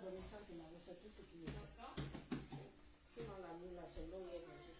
reconnaissant qu'il m'a reçu tout ce qu'il est. Sinon, la nuit, là, c'est l'eau, je suis tombée.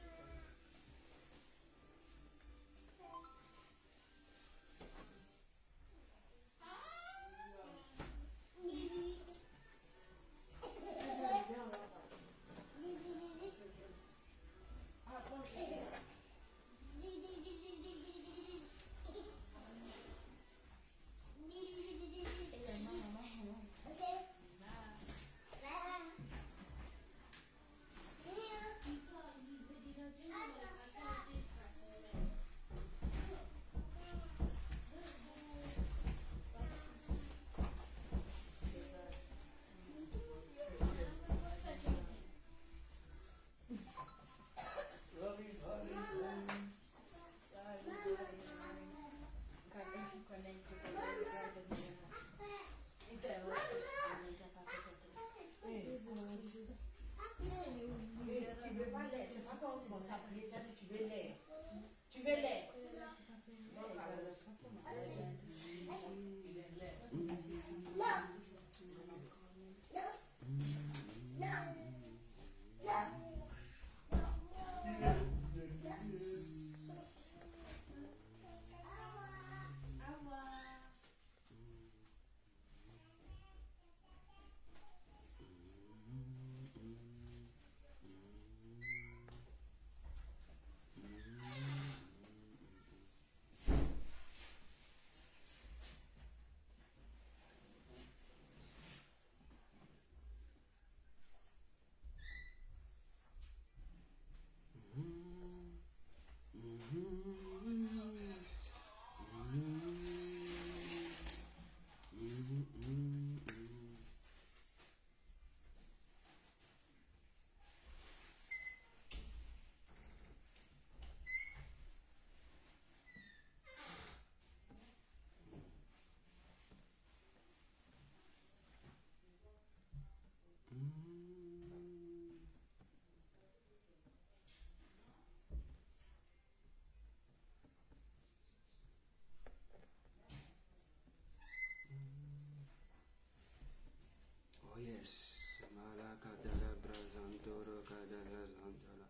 Malakadala Brazantoro Kadala Zantala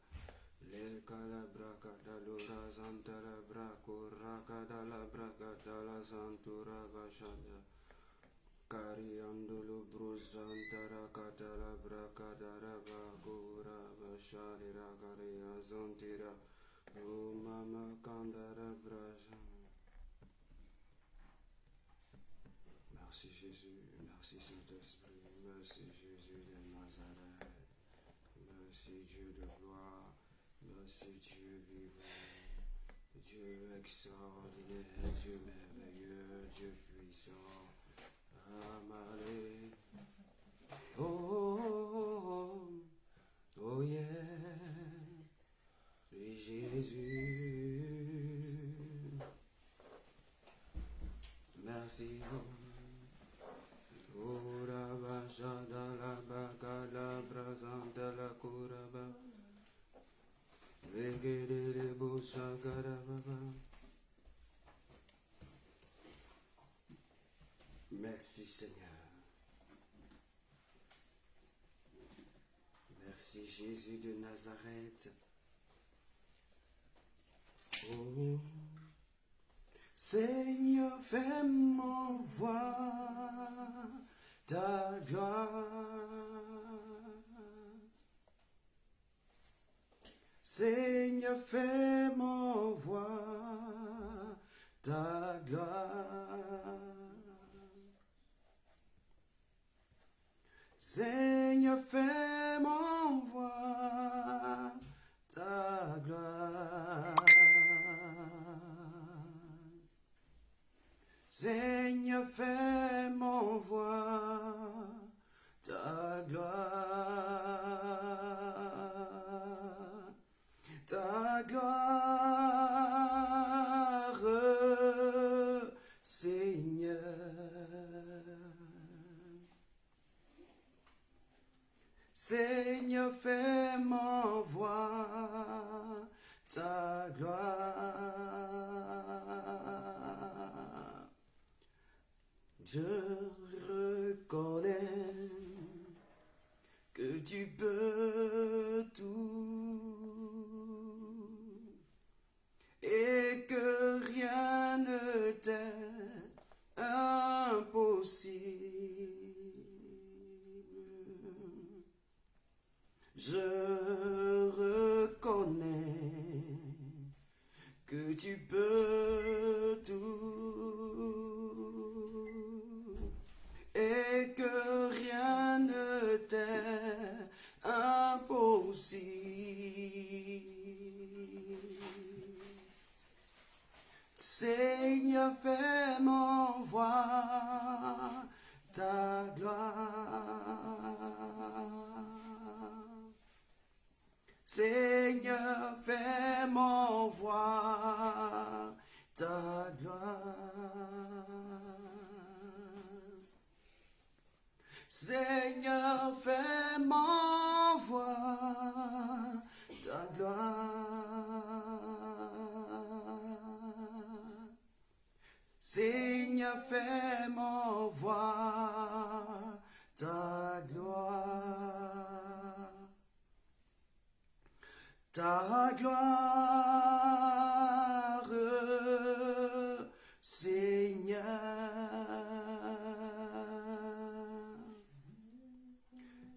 Le Calabra Cadalura Zantala Bracura Cadala Bracadala Zantura Bashada Cariandolo Bruzantara Cadala Bracadara Bagura Bashalira Caria Zontira O Mama Candara Brazan. Merci Jésus, merci Saint-Esprit, merci Jésus de Nazareth, merci Dieu de gloire, merci Dieu vivant, Dieu extraordinaire, Dieu merveilleux, Dieu puissant, Amalé. Oh, oh, oh yeah, oui Jésus, merci. Kuraba Shadala Bakala Brazantala Kuraba Vegede Bushakarababa. Merci Seigneur. Merci Jésus de Nazareth. Oh Seigneur, fais-moi voir ta gloire. Seigneur, fais-moi voir ta gloire. Seigneur, fais-moi voir ta gloire. Seigneur, fais-moi voir ta gloire, ta gloire, Seigneur. Seigneur, fais-moi voir ta gloire. Je reconnais tu peux tout et que rien ne t'est impossible. Je reconnais que tu peux tout et que rien ne t'est impossible. Seigneur, fais-moi voir ta gloire. Seigneur, fais-moi voir ta gloire. Seigneur, fais-moi voir ta gloire. Seigneur, fais-moi voir ta gloire. Ta gloire, Seigneur.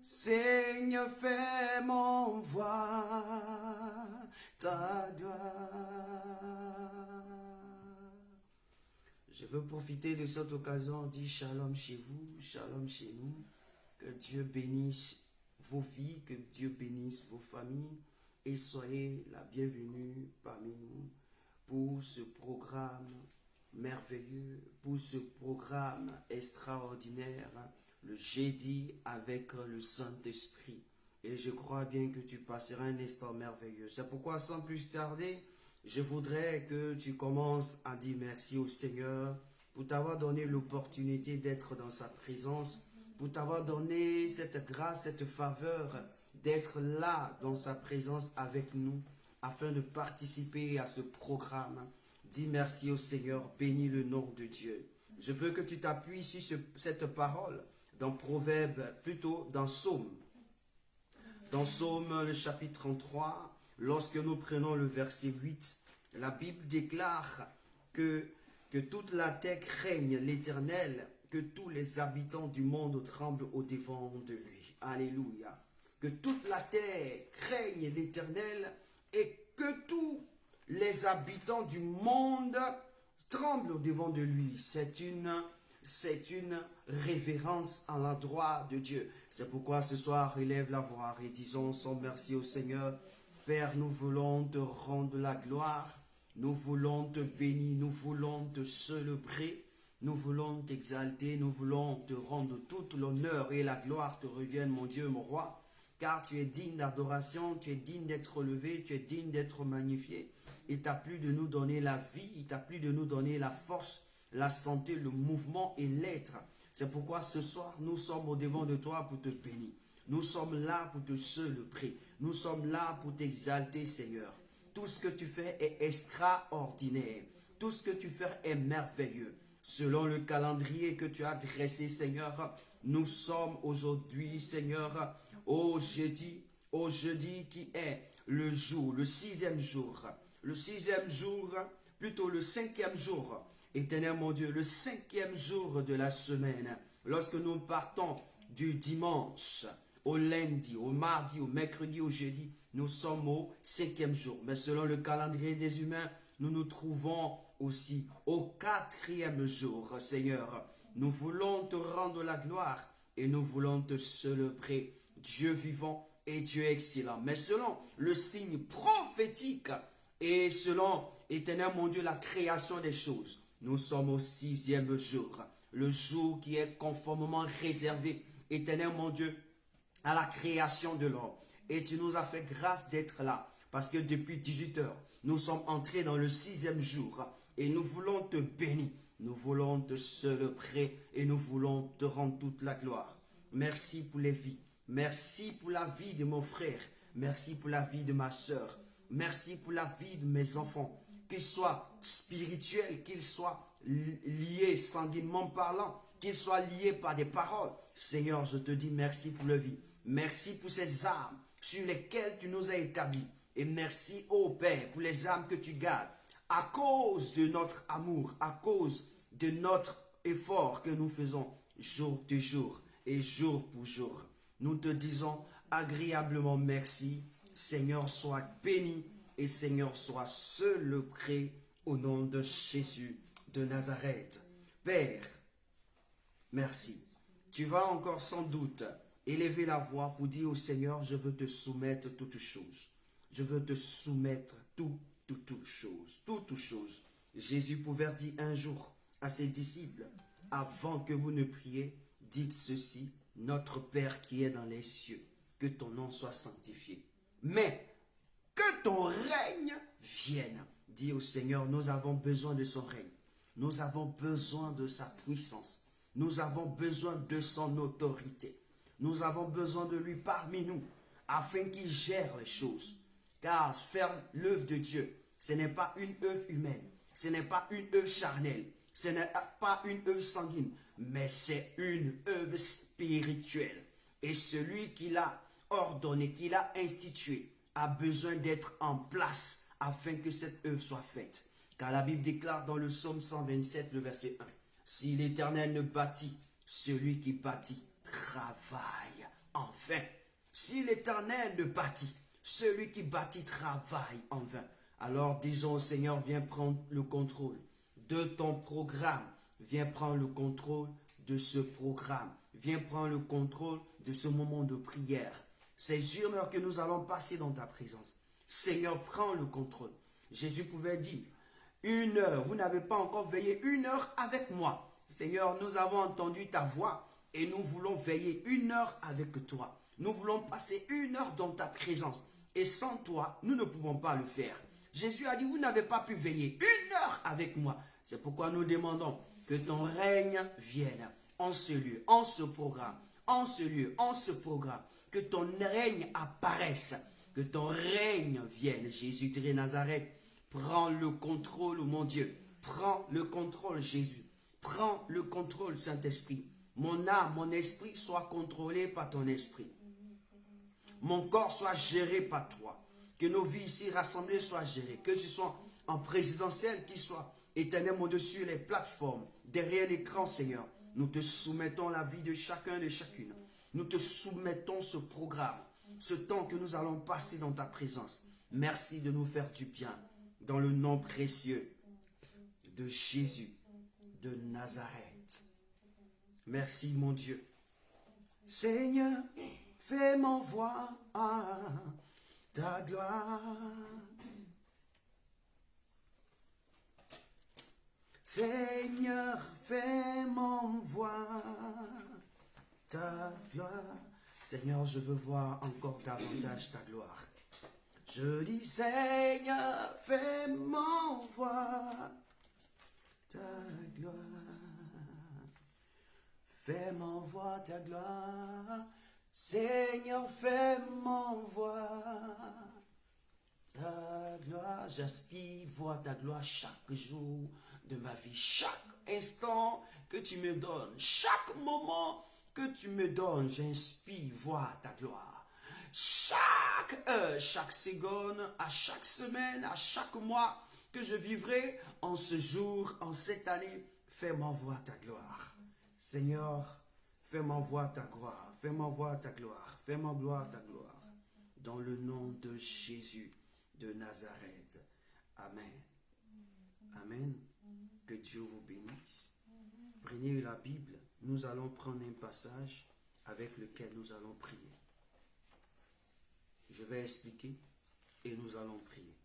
Seigneur, fais-moi voir ta gloire. Je veux profiter de cette occasion, dire shalom chez vous, shalom chez nous. Que Dieu bénisse vos vies, que Dieu bénisse vos familles. Et soyez la bienvenue parmi nous pour ce programme merveilleux, pour ce programme extraordinaire, le jeudi avec le Saint-Esprit. Et je crois bien que tu passeras un instant merveilleux. C'est pourquoi, sans plus tarder, je voudrais que tu commences à dire merci au Seigneur pour t'avoir donné l'opportunité d'être dans sa présence, pour t'avoir donné cette grâce, cette faveur, d'être là dans sa présence avec nous afin de participer à ce programme. Dis merci au Seigneur, bénis le nom de Dieu. Je veux que tu t'appuies sur cette parole dans Proverbe, plutôt dans Psaume. Dans Psaume, le chapitre 33, lorsque nous prenons le verset 8, la Bible déclare que toute la terre craigne l'Éternel, que tous les habitants du monde tremblent au-devant de lui. Alléluia. Que toute la terre craigne l'Éternel et que tous les habitants du monde tremblent au-devant de lui. C'est une révérence à l'endroit de Dieu. C'est pourquoi ce soir, élève la voix et disons son merci au Seigneur. Père, nous voulons te rendre la gloire, nous voulons te bénir, nous voulons te célébrer, nous voulons t'exalter, nous voulons te rendre toute l'honneur et la gloire te reviennent, mon Dieu, mon roi. Car tu es digne d'adoration, tu es digne d'être relevé, tu es digne d'être magnifié. Il t'a plu de nous donner la vie, il t'a plu de nous donner la force, la santé, le mouvement et l'être. C'est pourquoi ce soir, nous sommes au devant de toi pour te bénir. Nous sommes là pour te célébrer. Nous sommes là pour t'exalter, Seigneur. Tout ce que tu fais est extraordinaire. Tout ce que tu fais est merveilleux. Selon le calendrier que tu as dressé, Seigneur, nous sommes aujourd'hui, Seigneur, au jeudi qui est le jour, le 6e jour. Le 6e jour, plutôt le 5e jour. Éternel mon Dieu, le 5e jour de la semaine. Lorsque nous partons du dimanche au lundi, au mardi, au mercredi, au jeudi, nous sommes au 5e jour. Mais selon le calendrier des humains, nous nous trouvons aussi au 4e jour, Seigneur. Nous voulons te rendre la gloire et nous voulons te célébrer. Dieu vivant et Dieu excellent. Mais selon le signe prophétique et selon, éternel mon Dieu, la création des choses, nous sommes au 6e jour. Le jour qui est conformément réservé, éternel mon Dieu, à la création de l'homme. Et tu nous as fait grâce d'être là. Parce que depuis 18 heures, nous sommes entrés dans le 6e jour. Et nous voulons te bénir. Nous voulons te célébrer. Et nous voulons te rendre toute la gloire. Merci pour les vies. Merci pour la vie de mon frère. Merci pour la vie de ma soeur. Merci pour la vie de mes enfants. Qu'ils soient spirituels, qu'ils soient liés sanguinement parlant, qu'ils soient liés par des paroles. Seigneur, je te dis merci pour leur vie. Merci pour ces âmes sur lesquelles tu nous as établis. Et merci, ô Père, pour les âmes que tu gardes. À cause de notre amour, à cause de notre effort que nous faisons jour de jour et jour pour jour. Nous te disons agréablement merci. Seigneur, sois béni et Seigneur, sois célébré au nom de Jésus de Nazareth. Père, merci. Tu vas encore sans doute élever la voix pour dire au Seigneur, je veux te soumettre toutes choses. Je veux te soumettre toutes choses. Jésus pouvait dire un jour à ses disciples, avant que vous ne priez, dites ceci, notre Père qui est dans les cieux, que ton nom soit sanctifié. Mais que ton règne vienne. Dis au Seigneur, nous avons besoin de son règne. Nous avons besoin de sa puissance. Nous avons besoin de son autorité. Nous avons besoin de lui parmi nous, afin qu'il gère les choses. Car faire l'œuvre de Dieu, ce n'est pas une œuvre humaine. Ce n'est pas une œuvre charnelle. Ce n'est pas une œuvre sanguine. Mais c'est une œuvre spirituelle. Et celui qui l'a ordonné, qui l'a institué, a besoin d'être en place afin que cette œuvre soit faite. Car la Bible déclare dans le psaume 127, le verset 1, « Si l'Éternel ne bâtit, celui qui bâtit travaille en vain. » Si l'Éternel ne bâtit, celui qui bâtit travaille en vain. Alors disons au Seigneur, viens prendre le contrôle de ton programme. Viens prendre le contrôle de ce programme. Viens prendre le contrôle de ce moment de prière. Ces 1 heure que nous allons passer dans ta présence. Seigneur, prends le contrôle. Jésus pouvait dire, 1 heure, vous n'avez pas encore veillé 1 heure avec moi. Seigneur, nous avons entendu ta voix et nous voulons veiller 1 heure avec toi. Nous voulons passer 1 heure dans ta présence. Et sans toi, nous ne pouvons pas le faire. Jésus a dit, vous n'avez pas pu veiller 1 heure avec moi. C'est pourquoi nous demandons que ton règne vienne en ce lieu, en ce programme, en ce lieu, en ce programme. Que ton règne apparaisse, que ton règne vienne. Jésus de Nazareth, prends le contrôle, mon Dieu. Prends le contrôle, Jésus. Prends le contrôle, Saint-Esprit. Mon âme, mon esprit soit contrôlé par ton esprit. Mon corps soit géré par toi. Que nos vies ici rassemblées soient gérées. Que tu sois en présidentiel, qu'il soit éternel, mon Dieu, sur les plateformes, derrière l'écran, Seigneur. Nous te soumettons la vie de chacun et de chacune. Nous te soumettons ce programme, ce temps que nous allons passer dans ta présence. Merci de nous faire du bien. Dans le nom précieux de Jésus de Nazareth. Merci, mon Dieu. Seigneur, fais-moi voir ta gloire. Seigneur, fais-moi voir ta gloire. Seigneur, je veux voir encore davantage ta gloire. Je dis, Seigneur, fais-moi voir ta gloire. Fais-moi voir ta gloire. Seigneur, fais-moi voir ta gloire. J'aspire voir ta gloire chaque jour de ma vie, chaque instant que tu me donnes, chaque moment que tu me donnes, j'inspire voir ta gloire. Chaque heure, chaque seconde, à chaque semaine, à chaque mois que je vivrai en ce jour, en cette année, fais-moi voir ta gloire. Seigneur, fais-moi voir ta gloire, fais-moi voir ta gloire, fais-moi voir ta gloire. Dans le nom de Jésus de Nazareth. Amen. Amen. Que Dieu vous bénisse. Prenez la Bible. Nous allons prendre un passage avec lequel nous allons prier. Je vais expliquer et nous allons prier.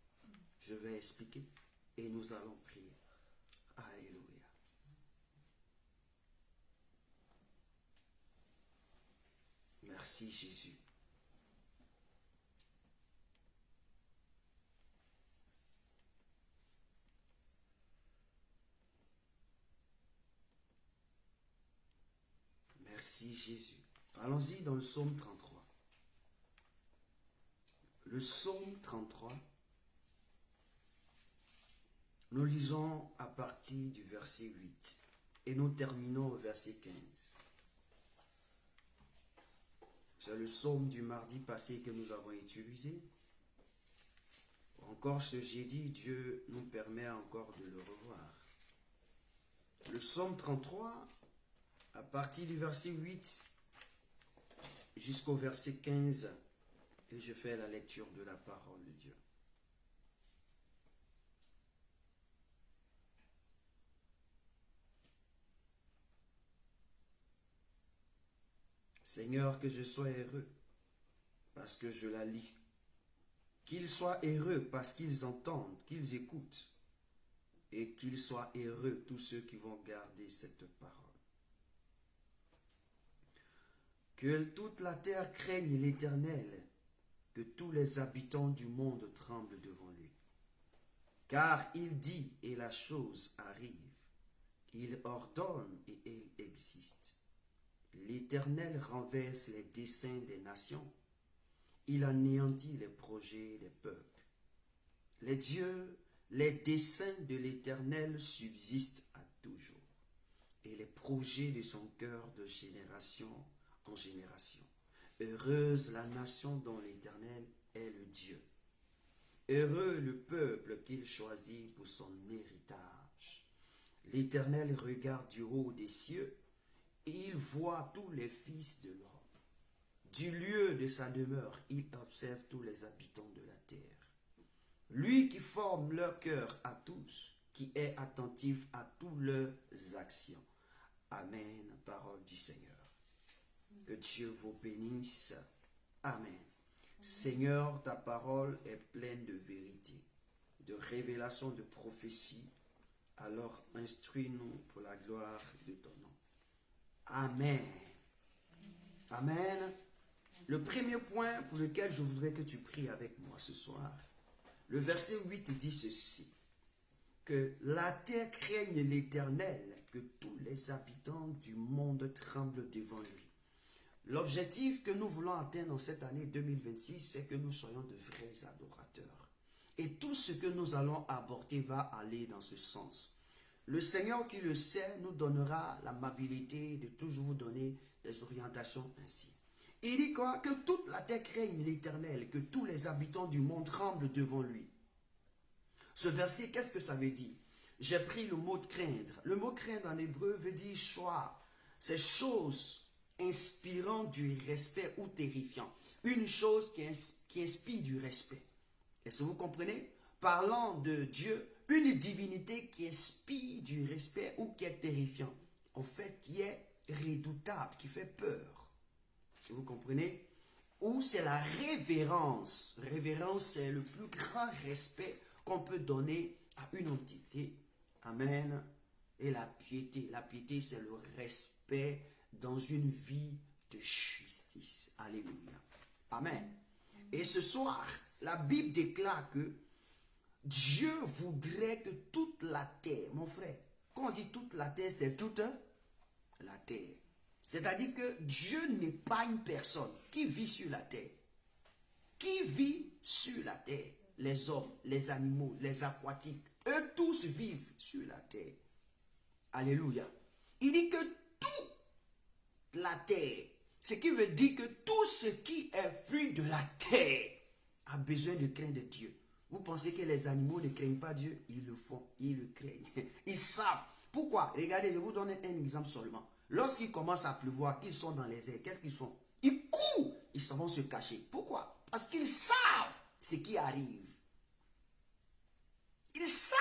Je vais expliquer et nous allons prier. Alléluia. Merci Jésus. Merci Jésus. Allons-y dans le psaume 33. Le psaume 33, nous lisons à partir du verset 8 et nous terminons au verset 15. C'est le psaume du mardi passé que nous avons utilisé. Encore ce jeudi, Dieu nous permet encore de le revoir. Le psaume 33, à partir du verset 8 jusqu'au verset 15, et je fais la lecture de la parole de Dieu. Seigneur, que je sois heureux parce que je la lis. Qu'ils soient heureux parce qu'ils entendent, qu'ils écoutent. Et qu'ils soient heureux tous ceux qui vont garder cette parole. Que toute la terre craigne l'Éternel, que tous les habitants du monde tremblent devant lui. Car il dit et la chose arrive. Il ordonne et elle existe. L'Éternel renverse les desseins des nations. Il anéantit les projets des peuples. Les desseins de l'Éternel subsistent à toujours, et les projets de son cœur de génération en génération. Heureuse la nation dont l'Éternel est le Dieu. Heureux le peuple qu'il choisit pour son héritage. L'Éternel regarde du haut des cieux, et il voit tous les fils de l'homme. Du lieu de sa demeure, il observe tous les habitants de la terre. Lui qui forme leur cœur à tous, qui est attentif à toutes leurs actions. Amen, parole du Seigneur. Que Dieu vous bénisse. Amen. Seigneur, ta parole est pleine de vérité, de révélation, de prophétie. Alors instruis-nous pour la gloire de ton nom. Amen. Amen. Le premier point pour lequel je voudrais que tu pries avec moi ce soir, le verset 8 dit ceci, que la terre craigne l'Éternel, que tous les habitants du monde tremblent devant lui. L'objectif que nous voulons atteindre en cette année 2026, c'est que nous soyons de vrais adorateurs. Et tout ce que nous allons aborder va aller dans ce sens. Le Seigneur qui le sait nous donnera l'amabilité de toujours vous donner des orientations ainsi. Il dit quoi? Que toute la terre craigne l'Éternel, que tous les habitants du monde tremblent devant lui. Ce verset, qu'est-ce que ça veut dire? J'ai pris le mot craindre. Le mot craindre en hébreu veut dire choix. C'est chose inspirant du respect ou terrifiant. Une chose qui inspire du respect. Est-ce que vous comprenez? Parlant de Dieu, une divinité qui inspire du respect ou qui est terrifiant. En fait, qui est redoutable, qui fait peur. Si vous comprenez, ou c'est la révérence. Révérence, c'est le plus grand respect qu'on peut donner à une entité. Amen. Et la piété. La piété, c'est le respect dans une vie de justice. Alléluia. Amen. Et ce soir, la Bible déclare que Dieu voudrait que toute la terre, mon frère, quand on dit toute la terre, c'est toute la terre. C'est-à-dire que Dieu n'est pas une personne qui vit sur la terre. Qui vit sur la terre? Les hommes, les animaux, les aquatiques. Eux tous vivent sur la terre. Alléluia. Il dit que toute la terre, ce qui veut dire que tout ce qui est fruit de la terre a besoin de craindre Dieu. Vous pensez que les animaux ne craignent pas Dieu? Ils le font, ils le craignent. Ils savent. Pourquoi? Regardez, je vous donne un exemple seulement. Lorsqu'il commence à pleuvoir, qu'ils sont dans les airs, qu'est-ce qu'ils font? Ils courent, ils s'en vont se cacher. Pourquoi? Parce qu'ils savent ce qui arrive. Ils savent.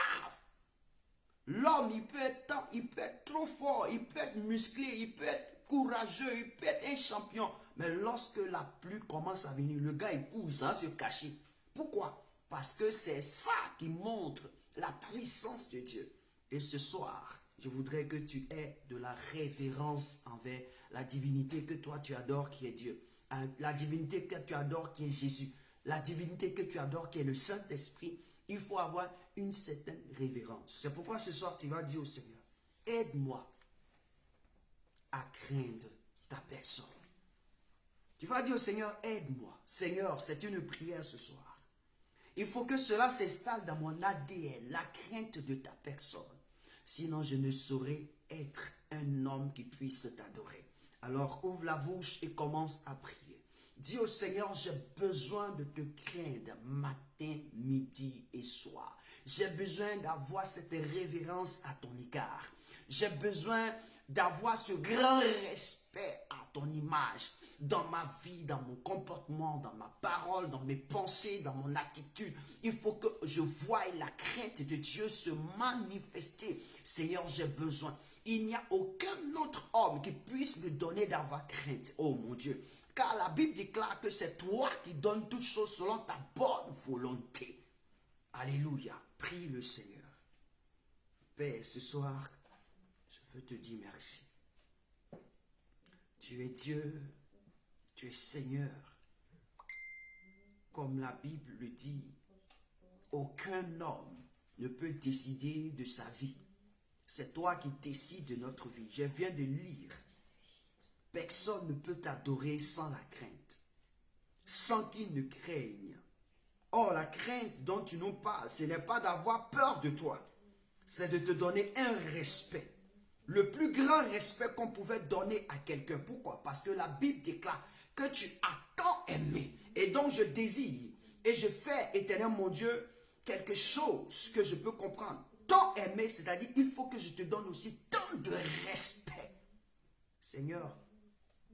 L'homme, il peut être trop fort, il peut être musclé, il peut être courageux, il peut être un champion. Mais lorsque la pluie commence à venir, le gars, il court, il s'en va se cacher. Pourquoi? Parce que c'est ça qui montre la puissance de Dieu. Et ce soir, je voudrais que tu aies de la révérence envers la divinité que toi tu adores qui est Dieu. La divinité que tu adores qui est Jésus. La divinité que tu adores qui est le Saint-Esprit. Il faut avoir une certaine révérence. C'est pourquoi ce soir tu vas dire au Seigneur, aide-moi à craindre ta personne. Tu vas dire au Seigneur, aide-moi. Seigneur, c'est une prière ce soir. Il faut que cela s'installe dans mon ADN, la crainte de ta personne. Sinon, je ne saurais être un homme qui puisse t'adorer. Alors, ouvre la bouche et commence à prier. Dis au Seigneur, j'ai besoin de te craindre matin, midi et soir. J'ai besoin d'avoir cette révérence à ton égard. J'ai besoin d'avoir ce grand respect à ton image dans ma vie, dans mon comportement, dans ma parole, dans mes pensées, dans mon attitude. Il faut que je voie la crainte de Dieu se manifester. Seigneur, j'ai besoin. Il n'y a aucun autre homme qui puisse me donner d'avoir crainte. Oh mon Dieu. Car la Bible déclare que c'est toi qui donnes toutes choses selon ta bonne volonté. Alléluia. Prie le Seigneur. Père, ce soir, je veux te dire merci. Tu es Dieu, tu es Seigneur. Comme la Bible le dit, aucun homme ne peut décider de sa vie. C'est toi qui décides de notre vie. Je viens de lire. Personne ne peut t'adorer sans la crainte, sans qu'il ne craigne. Or, la crainte dont tu nous parles, ce n'est pas d'avoir peur de toi, c'est de te donner un respect. Le plus grand respect qu'on pouvait donner à quelqu'un. Pourquoi? Parce que la Bible déclare que tu as tant aimé. Et donc, je désire et je fais, éternel mon Dieu, quelque chose que je peux comprendre. Tant aimé, c'est-à-dire, il faut que je te donne aussi tant de respect. Seigneur,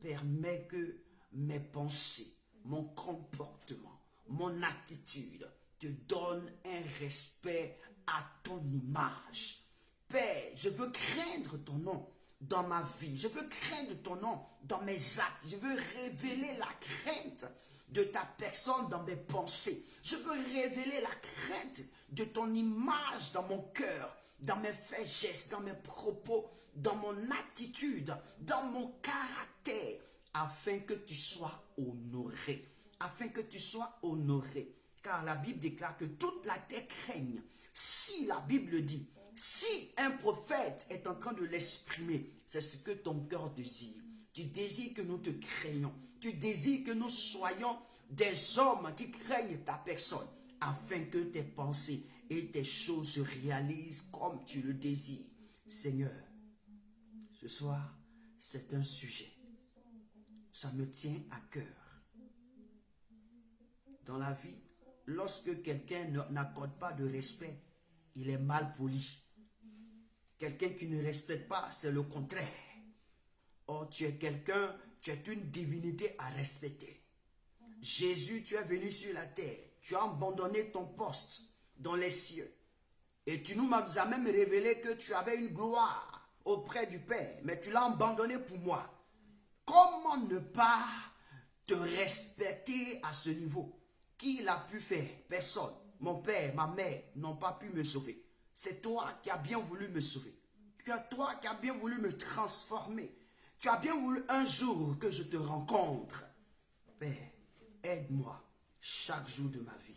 permets que mes pensées, mon comportement, mon attitude te donnent un respect à ton image. Père, je veux craindre ton nom dans ma vie. Je veux craindre ton nom dans mes actes. Je veux révéler la crainte de ta personne dans mes pensées. Je veux révéler la crainte de ton image dans mon cœur, dans mes faits, gestes, dans mes propos, dans mon attitude, dans mon caractère, afin que tu sois honoré. Afin que tu sois honoré. Car la Bible déclare que toute la terre craigne. Si la Bible dit, si un prophète est en train de l'exprimer, c'est ce que ton cœur désire. Tu désires que nous te craignons. Tu désires que nous soyons des hommes qui craignent ta personne, afin que tes pensées et tes choses se réalisent comme tu le désires. Seigneur, ce soir, c'est un sujet. Ça me tient à cœur. Dans la vie, lorsque quelqu'un n'accorde pas de respect, il est mal poli. Quelqu'un qui ne respecte pas, c'est le contraire. Or, tu es quelqu'un, tu es une divinité à respecter. Jésus, tu es venu sur la terre. Tu as abandonné ton poste dans les cieux. Et tu nous as même révélé que tu avais une gloire auprès du Père. Mais tu l'as abandonné pour moi. Comment ne pas te respecter à ce niveau? Qui l'a pu faire? Personne. Mon père, ma mère n'ont pas pu me sauver. C'est toi qui as bien voulu me sauver. C'est toi qui as bien voulu me transformer. Tu as bien voulu un jour que je te rencontre. Père, aide-moi chaque jour de ma vie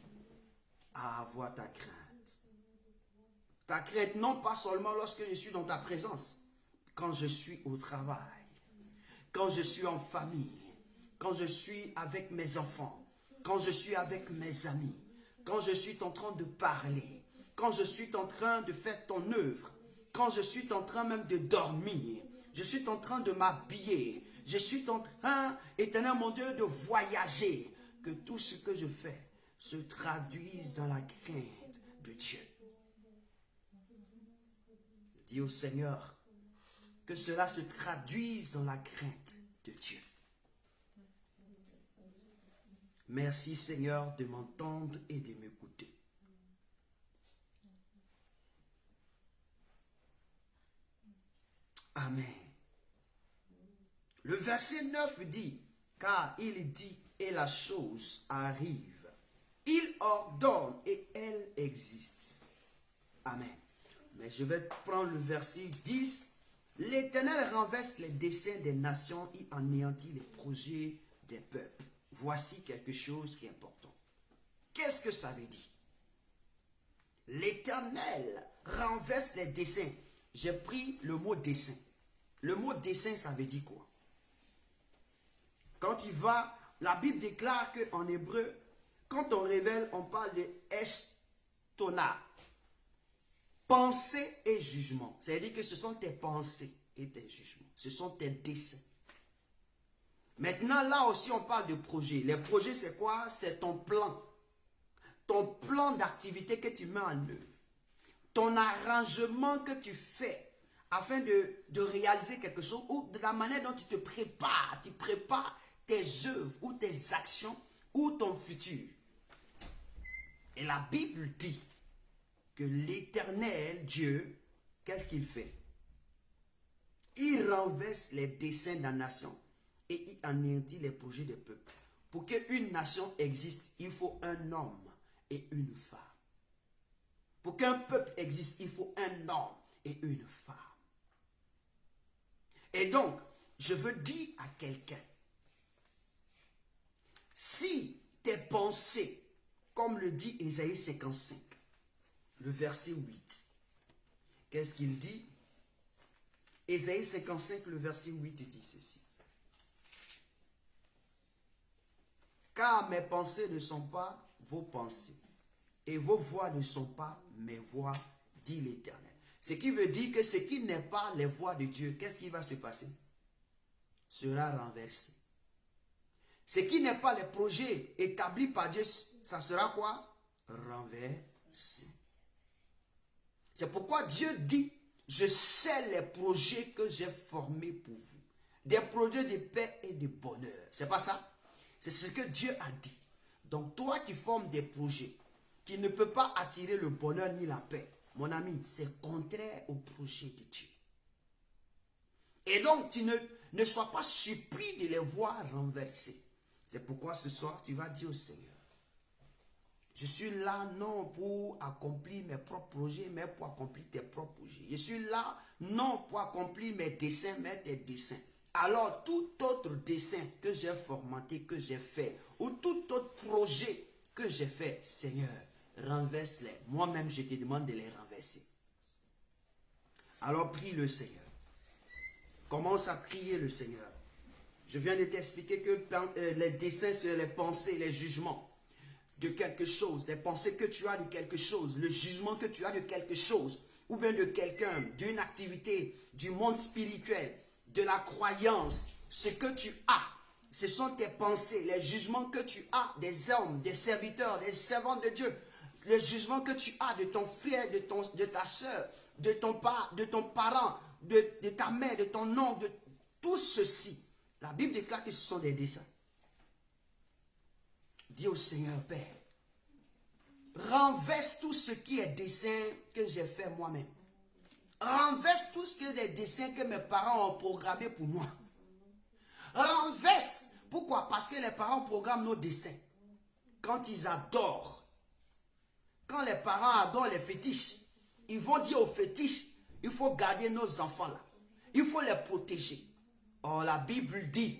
à avoir ta crainte. Ta crainte, non pas seulement lorsque je suis dans ta présence, quand je suis au travail, quand je suis en famille, quand je suis avec mes enfants, quand je suis avec mes amis, quand je suis en train de parler, quand je suis en train de faire ton œuvre, quand je suis en train même de dormir, je suis en train de m'habiller, je suis en train, éternel mon Dieu, de voyager, que tout ce que je fais se traduise dans la crainte de Dieu. Dis au Seigneur que cela se traduise dans la crainte de Dieu. Merci Seigneur de m'entendre et de m'écouter. Amen. Le verset 9 dit, car il dit et la chose arrive. Il ordonne et elle existe. Amen. Mais je vais prendre le verset 10. L'Éternel renverse les desseins des nations et anéantit les projets des peuples. Voici quelque chose qui est important. Qu'est-ce que ça veut dire? L'Éternel renverse les desseins. J'ai pris le mot dessein. Le mot dessein, ça veut dire quoi? Quand tu vas, la Bible déclare qu'en hébreu, quand on révèle, on parle de estona. Pensée et jugement. Ça veut dire que ce sont tes pensées et tes jugements. Ce sont tes desseins. Maintenant, là aussi, on parle de projet. Les projets, c'est quoi? C'est ton plan. Ton plan d'activité que tu mets en œuvre. Ton arrangement que tu fais afin de réaliser quelque chose ou de la manière dont tu te prépares. Tu prépares tes œuvres ou tes actions ou ton futur. Et la Bible dit que l'Éternel, Dieu, qu'est-ce qu'il fait? Il renverse les desseins de la nation et il anéantit les projets des peuples. Pour qu'une nation existe, il faut un homme et une femme. Pour qu'un peuple existe, il faut un homme et une femme. Et donc, je veux dire à quelqu'un, si tes pensées, comme le dit Ésaïe 55, le verset 8, qu'est-ce qu'il dit? Ésaïe 55, le verset 8 dit ceci. Car mes pensées ne sont pas vos pensées, et vos voix ne sont pas mes voix, dit l'Éternel. Ce qui veut dire que ce qui n'est pas les voix de Dieu, qu'est-ce qui va se passer? Sera renversé. Ce qui n'est pas les projets établis par Dieu, ça sera quoi? Renversé. C'est pourquoi Dieu dit, je sais les projets que j'ai formés pour vous. Des projets de paix et de bonheur. C'est pas ça? C'est ce que Dieu a dit. Donc toi qui formes des projets qui ne peuvent pas attirer le bonheur ni la paix, mon ami, c'est contraire au projet de Dieu. Et donc tu ne sois pas surpris de les voir renversés. C'est pourquoi ce soir tu vas dire au Seigneur, je suis là non pour accomplir mes propres projets, mais pour accomplir tes propres projets. Je suis là non pour accomplir mes desseins, mais tes desseins. Alors tout autre dessein que j'ai formaté, que j'ai fait, ou tout autre projet que j'ai fait, Seigneur, renverse-les. Moi-même, je te demande de les renverser. Alors prie le Seigneur. Commence à prier le Seigneur. Je viens de t'expliquer que les desseins, c'est les pensées, les jugements de quelque chose, les pensées que tu as de quelque chose, le jugement que tu as de quelque chose, ou bien de quelqu'un, d'une activité, du monde spirituel, de la croyance, ce que tu as, ce sont tes pensées, les jugements que tu as des hommes, des serviteurs, des servantes de Dieu, le jugement que tu as de ton frère, de ta soeur, de ton parent, de ta mère, de ton oncle, de tout ceci. La Bible déclare que ce sont des desseins. Dis au Seigneur Père, renverse tout ce qui est dessein que j'ai fait moi-même. Renverse tout ce qui est des dessins que mes parents ont programmés pour moi. Renverse. Pourquoi? Parce que les parents programment nos dessins. Quand ils adorent, quand les parents adorent les fétiches, ils vont dire aux fétiches, il faut garder nos enfants là. Il faut les protéger. Or, la Bible dit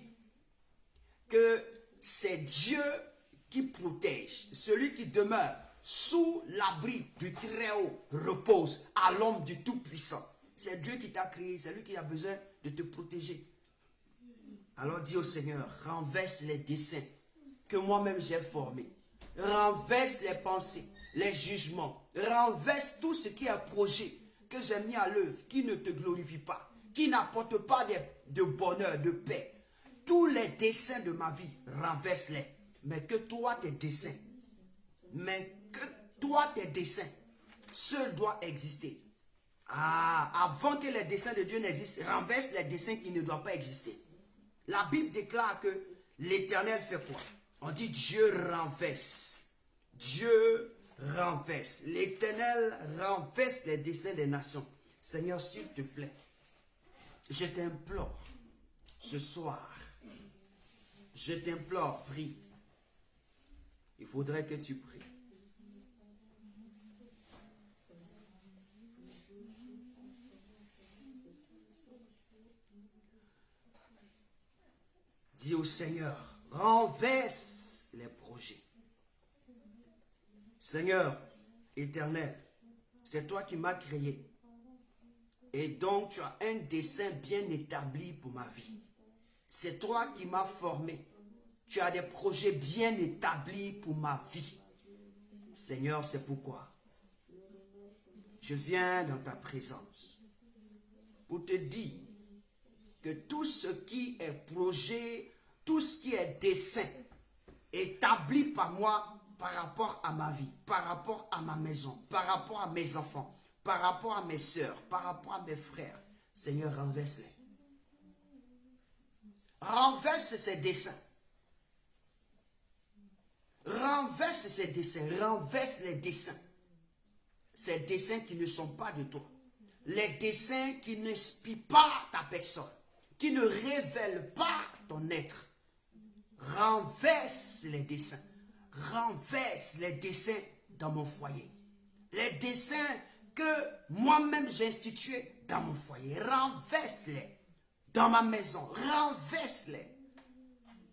que c'est Dieu qui protège. Celui qui demeure sous l'abri du Très-Haut repose à l'ombre du Tout-Puissant. C'est Dieu qui t'a créé, c'est lui qui a besoin de te protéger. Alors dis au Seigneur, renverse les desseins que moi-même j'ai formés. Renverse les pensées, les jugements. Renverse tout ce qui est un projet que j'ai mis à l'œuvre, qui ne te glorifie pas, qui n'apporte pas de bonheur, de paix. Tous les desseins de ma vie, renverse-les. Mais que toi, tes desseins, seuls doivent exister. Avant que les desseins de Dieu n'existent, renverse les desseins qui ne doivent pas exister. La Bible déclare que l'Éternel fait quoi? On dit Dieu renverse. Dieu renverse. L'Éternel renverse les desseins des nations. Seigneur, s'il te plaît, je t'implore ce soir. Je t'implore, prie. Il faudrait que tu pries. Dis au Seigneur, renverse les projets. Seigneur éternel, c'est toi qui m'as créé. Et donc tu as un dessein bien établi pour ma vie. C'est toi qui m'as formé. Tu as des projets bien établis pour ma vie. Seigneur, c'est pourquoi je viens dans ta présence pour te dire que tout ce qui est projet, tout ce qui est dessein établi par moi par rapport à ma vie, par rapport à ma maison, par rapport à mes enfants, par rapport à mes soeurs, par rapport à mes frères, Seigneur, renverse-les. Renverse ces desseins. Renverse ces desseins, renverse les desseins. Ces desseins qui ne sont pas de toi. Les desseins qui n'inspirent pas ta personne, qui ne révèlent pas ton être. Renverse les desseins. Renverse les desseins dans mon foyer. Les desseins que moi-même j'ai institués dans mon foyer. Renverse-les dans ma maison. Renverse-les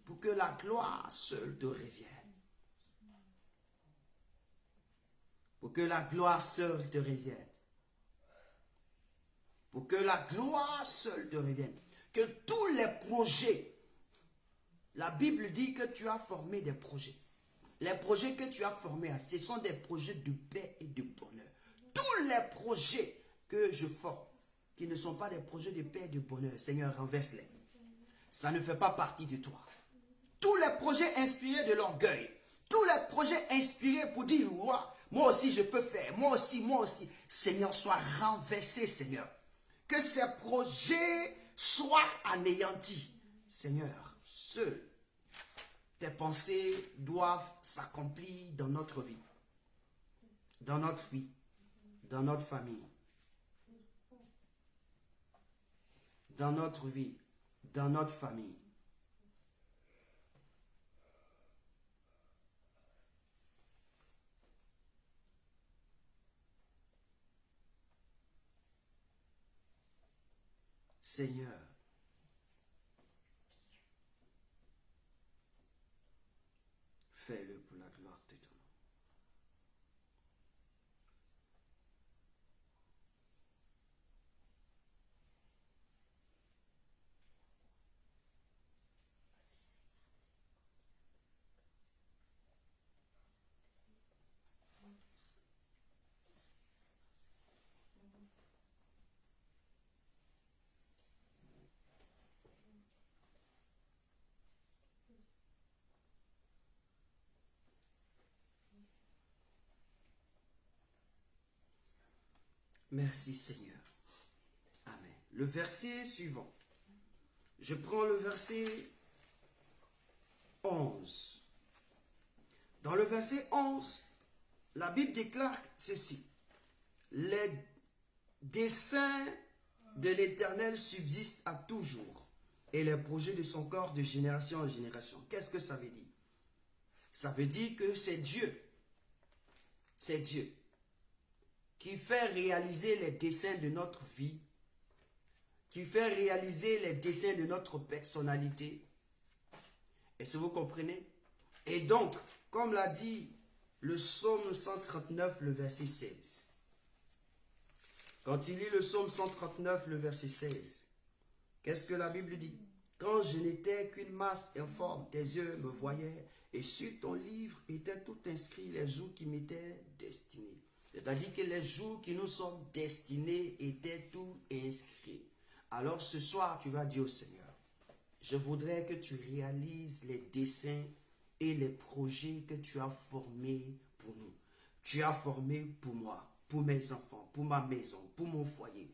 pour que la gloire seule te revienne. Pour que la gloire seule te revienne. Pour que la gloire seule te revienne. Que tous les projets, la Bible dit que tu as formé des projets. Les projets que tu as formés, ce sont des projets de paix et de bonheur. Tous les projets que je forme, qui ne sont pas des projets de paix et de bonheur, Seigneur, renverse-les. Ça ne fait pas partie de toi. Tous les projets inspirés de l'orgueil, tous les projets inspirés pour dire, wow, moi aussi je peux faire, moi aussi, Seigneur, sois renversé, Seigneur. Que ces projets soient anéantis. Seigneur, seuls tes pensées doivent s'accomplir dans notre vie, dans notre vie, dans notre famille, dans notre vie, dans notre famille. Seigneur, fais-le pour la gloire de ton nom. Merci Seigneur. Amen. Le verset suivant. Je prends le verset 11. Dans le verset 11, la Bible déclare ceci. Les desseins de l'Éternel subsistent à toujours et les projets de son corps de génération en génération. Qu'est-ce que ça veut dire? Ça veut dire que c'est Dieu. C'est Dieu qui fait réaliser les desseins de notre vie, qui fait réaliser les desseins de notre personnalité. Est-ce que vous comprenez? Et donc, comme l'a dit le psaume 139, le verset 16. Quand il lit le psaume 139, le verset 16, qu'est-ce que la Bible dit? Quand je n'étais qu'une masse informe, tes yeux me voyaient, et sur ton livre étaient tout inscrits les jours qui m'étaient destinés. C'est-à-dire que les jours qui nous sont destinés étaient tout inscrits. Alors ce soir, tu vas dire au Seigneur, je voudrais que tu réalises les desseins et les projets que tu as formés pour nous. Tu as formé pour moi, pour mes enfants, pour ma maison, pour mon foyer.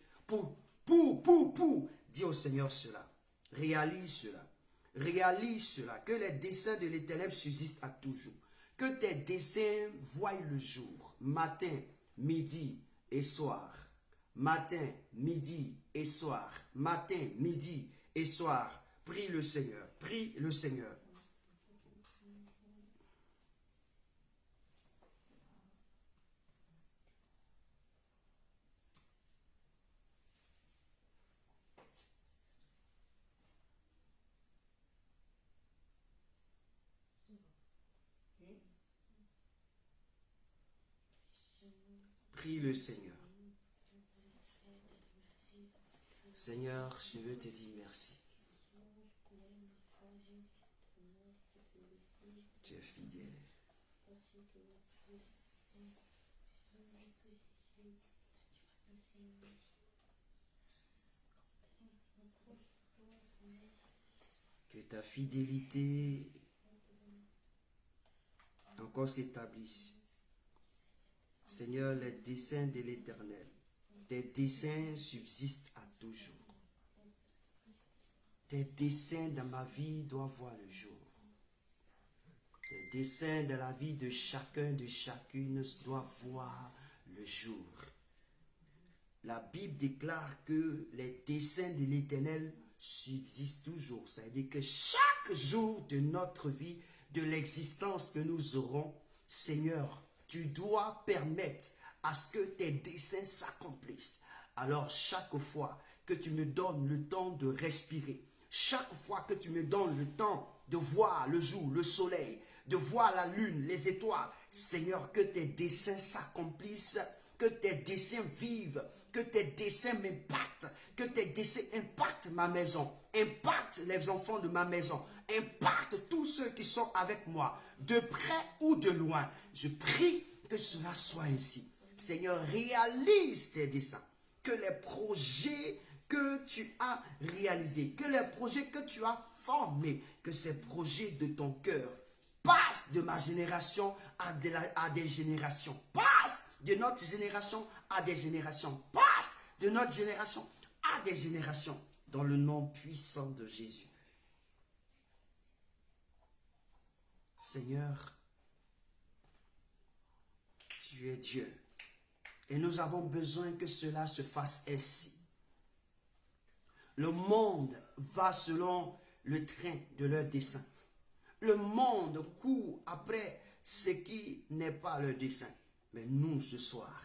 Dis au Seigneur cela. Réalise cela. Réalise cela. Que les desseins de l'Éternel subsistent à toujours. Que tes desseins voient le jour, matin, midi et soir. Matin, midi et soir. Matin, midi et soir. Prie le Seigneur. Prie le Seigneur. Prie le Seigneur. Seigneur, je veux te dire merci. Tu es fidèle. Que ta fidélité encore s'établisse. Seigneur, les desseins de l'Éternel, tes desseins subsistent à toujours. Tes desseins dans ma vie doivent voir le jour. Tes desseins dans la vie de chacun, de chacune doivent voir le jour. La Bible déclare que les desseins de l'Éternel subsistent toujours. Ça veut dire que chaque jour de notre vie, de l'existence que nous aurons, Seigneur, tu dois permettre à ce que tes desseins s'accomplissent. Alors chaque fois que tu me donnes le temps de respirer, chaque fois que tu me donnes le temps de voir le jour, le soleil, de voir la lune, les étoiles, Seigneur, que tes desseins s'accomplissent, que tes desseins vivent, que tes desseins m'impactent, que tes desseins impactent ma maison, impactent les enfants de ma maison, impactent tous ceux qui sont avec moi, de près ou de loin. Je prie que cela soit ainsi. Seigneur, réalise tes desseins, que les projets que tu as réalisés, que les projets que tu as formés, que ces projets de ton cœur passent de ma génération à des générations, passent de notre génération à des générations, passent de notre génération à des générations, dans le nom puissant de Jésus. Seigneur, tu es Dieu. Et nous avons besoin que cela se fasse ainsi. Le monde va selon le train de leur dessein. Le monde court après ce qui n'est pas leur dessein. Mais nous, ce soir,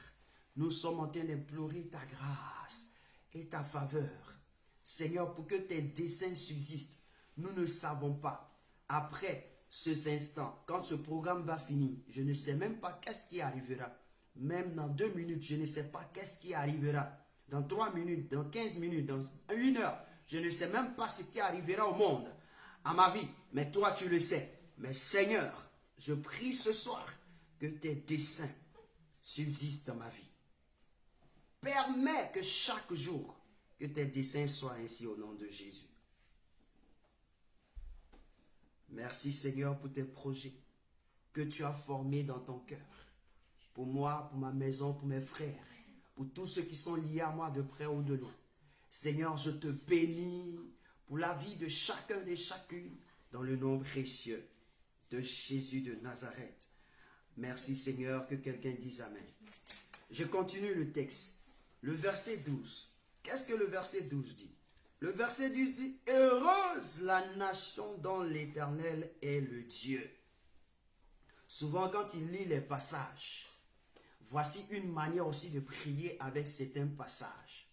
nous sommes en train d'implorer ta grâce et ta faveur. Seigneur, pour que tes desseins subsistent, nous ne savons pas. Après ces instants, quand ce programme va finir, je ne sais même pas qu'est-ce qui arrivera. Même dans 2 minutes, je ne sais pas qu'est-ce qui arrivera. Dans 3 minutes, dans 15 minutes, dans 1 heure, je ne sais même pas ce qui arrivera au monde, à ma vie. Mais toi, tu le sais. Mais Seigneur, je prie ce soir que tes desseins subsistent dans ma vie. Permets que chaque jour, que tes desseins soient ainsi au nom de Jésus. Merci Seigneur pour tes projets que tu as formés dans ton cœur. Pour moi, pour ma maison, pour mes frères, pour tous ceux qui sont liés à moi de près ou de loin. Seigneur, je te bénis pour la vie de chacun et chacune dans le nom précieux de Jésus de Nazareth. Merci Seigneur, que quelqu'un dise Amen. Je continue le texte. Le verset 12. Qu'est-ce que le verset 12 dit? Le verset 12 dit, heureuse la nation dont l'Éternel est le Dieu. Souvent quand il lit les passages, voici une manière aussi de prier avec certains passages.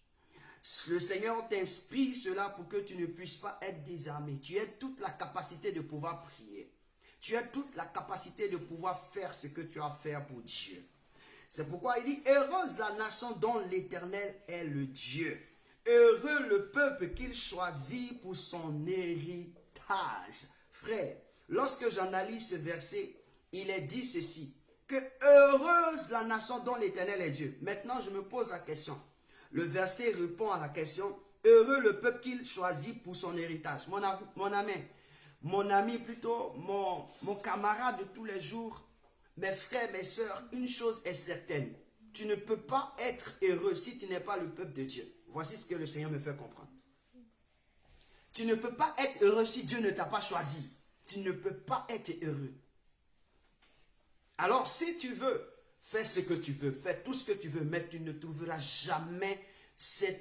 Le Seigneur t'inspire cela pour que tu ne puisses pas être désarmé. Tu as toute la capacité de pouvoir prier. Tu as toute la capacité de pouvoir faire ce que tu as à faire pour Dieu. C'est pourquoi il dit, heureuse la nation dont l'Éternel est le Dieu. Heureux le peuple qu'il choisit pour son héritage. Frère, lorsque j'analyse ce verset, il est dit ceci, que heureuse la nation dont l'Éternel est Dieu. Maintenant, je me pose la question. Le verset répond à la question, heureux le peuple qu'il choisit pour son héritage. Mon ami plutôt, mon camarade de tous les jours, mes frères, mes sœurs, une chose est certaine. Tu ne peux pas être heureux si tu n'es pas le peuple de Dieu. Voici ce que le Seigneur me fait comprendre. Tu ne peux pas être heureux si Dieu ne t'a pas choisi. Tu ne peux pas être heureux. Alors si tu veux, fais ce que tu veux, fais tout ce que tu veux, mais tu ne trouveras jamais ce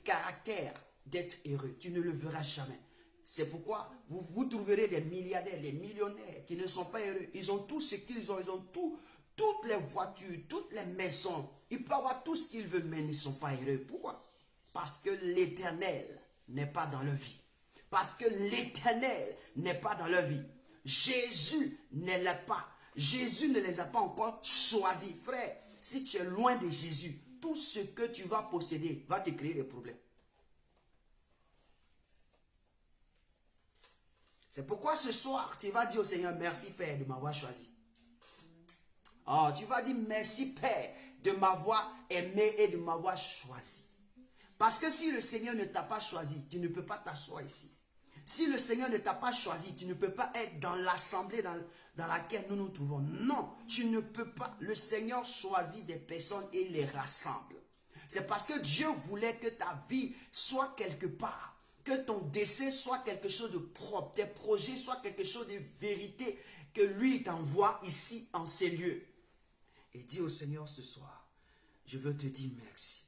caractère d'être heureux. Tu ne le verras jamais. C'est pourquoi vous trouverez des milliardaires, des millionnaires qui ne sont pas heureux. Ils ont tout ce qu'ils ont, ils ont tout, toutes les voitures, toutes les maisons. Ils peuvent avoir tout ce qu'ils veulent, mais ils ne sont pas heureux. Pourquoi? Parce que l'Éternel n'est pas dans leur vie. Parce que l'Éternel n'est pas dans leur vie. Jésus ne l'est pas. Jésus ne les a pas encore choisis. Frère, si tu es loin de Jésus, tout ce que tu vas posséder va te créer des problèmes. C'est pourquoi ce soir, tu vas dire au Seigneur, merci Père de m'avoir choisi. Oh, tu vas dire merci Père de m'avoir aimé et de m'avoir choisi. Parce que si le Seigneur ne t'a pas choisi, tu ne peux pas t'asseoir ici. Si le Seigneur ne t'a pas choisi, tu ne peux pas être dans l'assemblée dans laquelle nous nous trouvons. Non, tu ne peux pas. Le Seigneur choisit des personnes et les rassemble. C'est parce que Dieu voulait que ta vie soit quelque part. Que ton décès soit quelque chose de propre. Tes projets soient quelque chose de vérité. Que lui t'envoie ici en ces lieux. Et dis au Seigneur ce soir, je veux te dire merci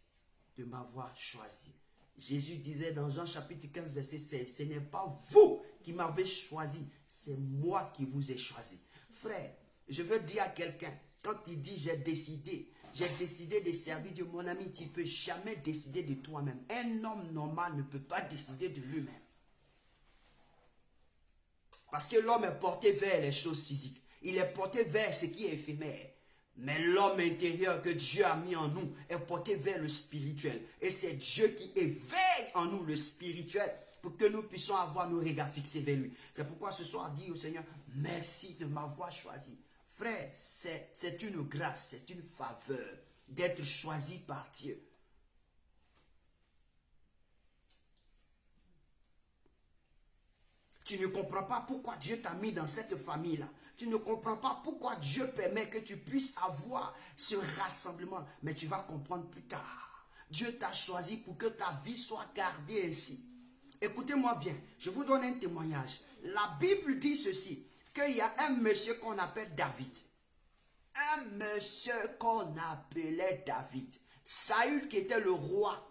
de m'avoir choisi. Jésus disait dans Jean chapitre 15 verset 16, ce n'est pas vous qui m'avez choisi, c'est moi qui vous ai choisi. Frère, je veux dire à quelqu'un, quand il dit j'ai décidé de servir Dieu, mon ami, tu ne peux jamais décider de toi-même. Un homme normal ne peut pas décider de lui-même. Parce que l'homme est porté vers les choses physiques. Il est porté vers ce qui est éphémère. Mais l'homme intérieur que Dieu a mis en nous est porté vers le spirituel. Et c'est Dieu qui éveille en nous le spirituel pour que nous puissions avoir nos regards fixés vers lui. C'est pourquoi ce soir, dis au Seigneur, merci de m'avoir choisi. Frère, c'est une grâce, c'est une faveur d'être choisi par Dieu. Tu ne comprends pas pourquoi Dieu t'a mis dans cette famille-là. Tu ne comprends pas pourquoi Dieu permet que tu puisses avoir ce rassemblement. Mais tu vas comprendre plus tard. Dieu t'a choisi pour que ta vie soit gardée ainsi. Écoutez-moi bien, je vous donne un témoignage. La Bible dit ceci, qu'il y a un monsieur qu'on appelle David. Un monsieur qu'on appelait David. Saül, qui était le roi,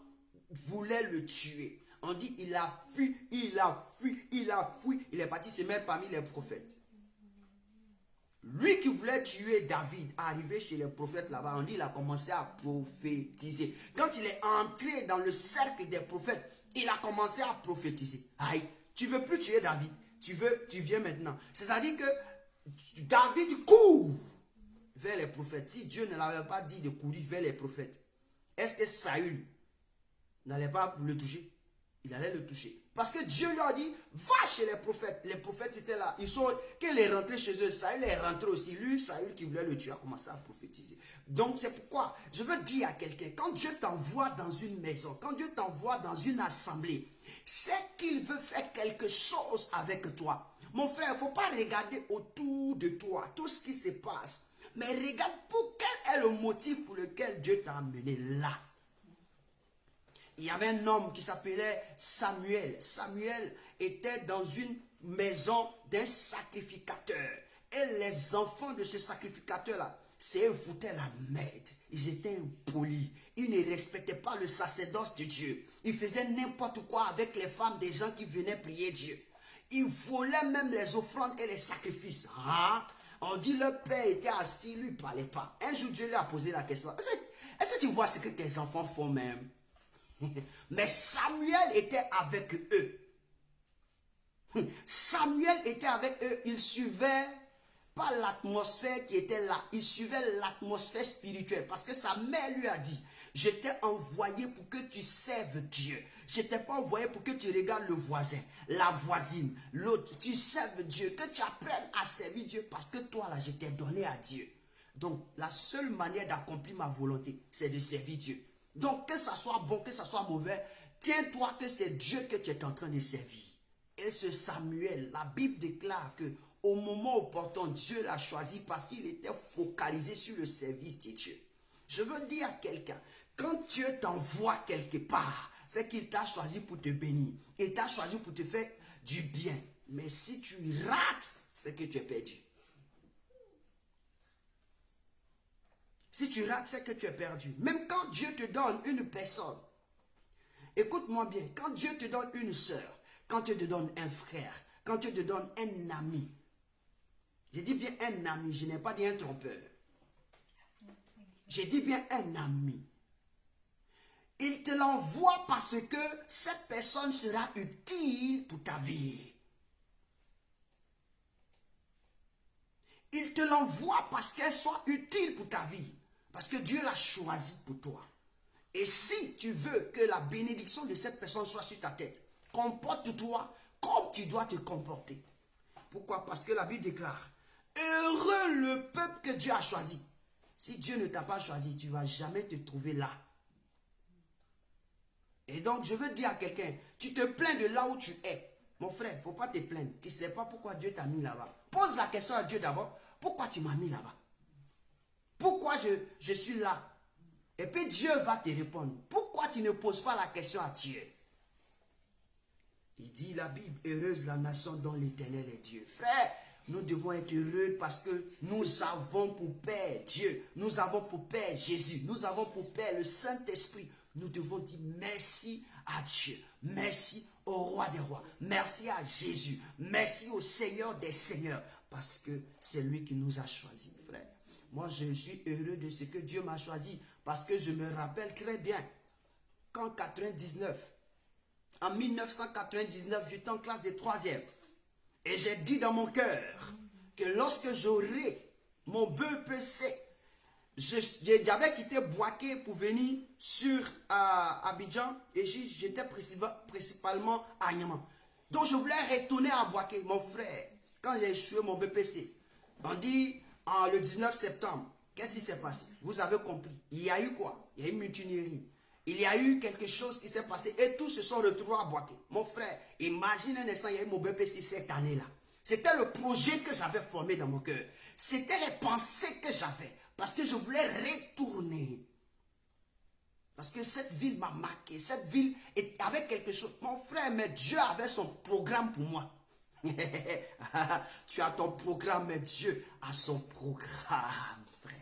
voulait le tuer. On dit, il a fui, il a fui, il a fui. Il est parti se mettre parmi les prophètes. Lui qui voulait tuer David, arrivé chez les prophètes là-bas, on dit, il a commencé à prophétiser. Quand il est entré dans le cercle des prophètes, il a commencé à prophétiser. Aïe, tu veux plus tuer David, tu viens maintenant. C'est-à-dire que David court vers les prophètes. Si Dieu ne l'avait pas dit de courir vers les prophètes, est-ce que Saül n'allait pas le toucher? Il allait le toucher. Parce que Dieu lui a dit, va chez les prophètes. Les prophètes étaient là. Qu'il est rentré chez eux, Saül est rentré aussi. Lui, Saül qui voulait le tuer, a commencé à prophétiser. Donc c'est pourquoi je veux dire à quelqu'un, quand Dieu t'envoie dans une maison, quand Dieu t'envoie dans une assemblée, c'est qu'il veut faire quelque chose avec toi. Mon frère, il ne faut pas regarder autour de toi tout ce qui se passe. Mais regarde pour quel est le motif pour lequel Dieu t'a amené là. Il y avait un homme qui s'appelait Samuel. Samuel était dans une maison d'un sacrificateur. Et les enfants de ce sacrificateur-là, c'est eux qui foutaient la merde. Ils étaient impolis. Ils ne respectaient pas le sacerdoce de Dieu. Ils faisaient n'importe quoi avec les femmes des gens qui venaient prier Dieu. Ils volaient même les offrandes et les sacrifices. Ah, on dit le père était assis, lui ne parlait pas. Un jour, Dieu lui a posé la question. Est-ce que tu vois ce que tes enfants font même? Mais Samuel était avec eux. Samuel était avec eux. Il suivait pas l'atmosphère qui était là. Il suivait l'atmosphère spirituelle. Parce que sa mère lui a dit, je t'ai envoyé pour que tu serves Dieu. Je ne t'ai pas envoyé pour que tu regardes le voisin, la voisine, l'autre. Tu serves Dieu. Que tu apprennes à servir Dieu. Parce que toi là, je t'ai donné à Dieu. Donc la seule manière d'accomplir ma volonté, c'est de servir Dieu. Donc, que ça soit bon, que ça soit mauvais, tiens-toi que c'est Dieu que tu es en train de servir. Et ce Samuel, la Bible déclare que au moment opportun, Dieu l'a choisi parce qu'il était focalisé sur le service de Dieu. Je veux dire à quelqu'un, quand Dieu t'envoie quelque part, c'est qu'il t'a choisi pour te bénir. Il t'a choisi pour te faire du bien. Mais si tu rates, c'est que tu es perdu. Si tu rates, c'est que tu es perdu. Même quand Dieu te donne une personne, écoute-moi bien, quand Dieu te donne une soeur, quand Dieu te donne un frère, quand Dieu te donne un ami, je dis bien un ami, je n'ai pas dit un trompeur. Je dis bien un ami. Il te l'envoie parce que cette personne sera utile pour ta vie. Il te l'envoie parce qu'elle soit utile pour ta vie. Parce que Dieu l'a choisi pour toi. Et si tu veux que la bénédiction de cette personne soit sur ta tête, comporte-toi comme tu dois te comporter. Pourquoi? Parce que la Bible déclare, heureux le peuple que Dieu a choisi. Si Dieu ne t'a pas choisi, tu ne vas jamais te trouver là. Et donc, je veux dire à quelqu'un, tu te plains de là où tu es. Mon frère, il ne faut pas te plaindre. Tu ne sais pas pourquoi Dieu t'a mis là-bas. Pose la question à Dieu d'abord. Pourquoi tu m'as mis là-bas? Pourquoi je suis là? Et puis Dieu va te répondre. Pourquoi tu ne poses pas la question à Dieu? Il dit la Bible, heureuse la nation dont l'Éternel est Dieu. Frère, nous devons être heureux parce que nous avons pour Père Dieu. Nous avons pour Père Jésus. Nous avons pour Père le Saint-Esprit. Nous devons dire merci à Dieu. Merci au Roi des Rois. Merci à Jésus. Merci au Seigneur des Seigneurs. Parce que c'est lui qui nous a choisis, frère. Moi, je suis heureux de ce que Dieu m'a choisi. Parce que je me rappelle très bien qu'en 1999, j'étais en classe de 3e. Et j'ai dit dans mon cœur que lorsque j'aurai mon BEPC, j'avais quitté Boaké pour venir sur Abidjan et j'étais principalement à Niamey. Donc je voulais retourner à Boaké, mon frère. Quand j'ai échoué mon BPC, on dit le 19 septembre, qu'est-ce qui s'est passé? Vous avez compris. Il y a eu quoi? Il y a eu une mutinerie. Il y a eu quelque chose qui s'est passé et tous se sont retrouvés à Boaké. Mon frère, imagine un instant, il y a eu mon BPC cette année-là. C'était le projet que j'avais formé dans mon cœur. C'était les pensées que j'avais. Parce que je voulais retourner. Parce que cette ville m'a marqué. Cette ville avait quelque chose. Mon frère, mais Dieu avait son programme pour moi. Tu as ton programme, mais Dieu a son programme, frère.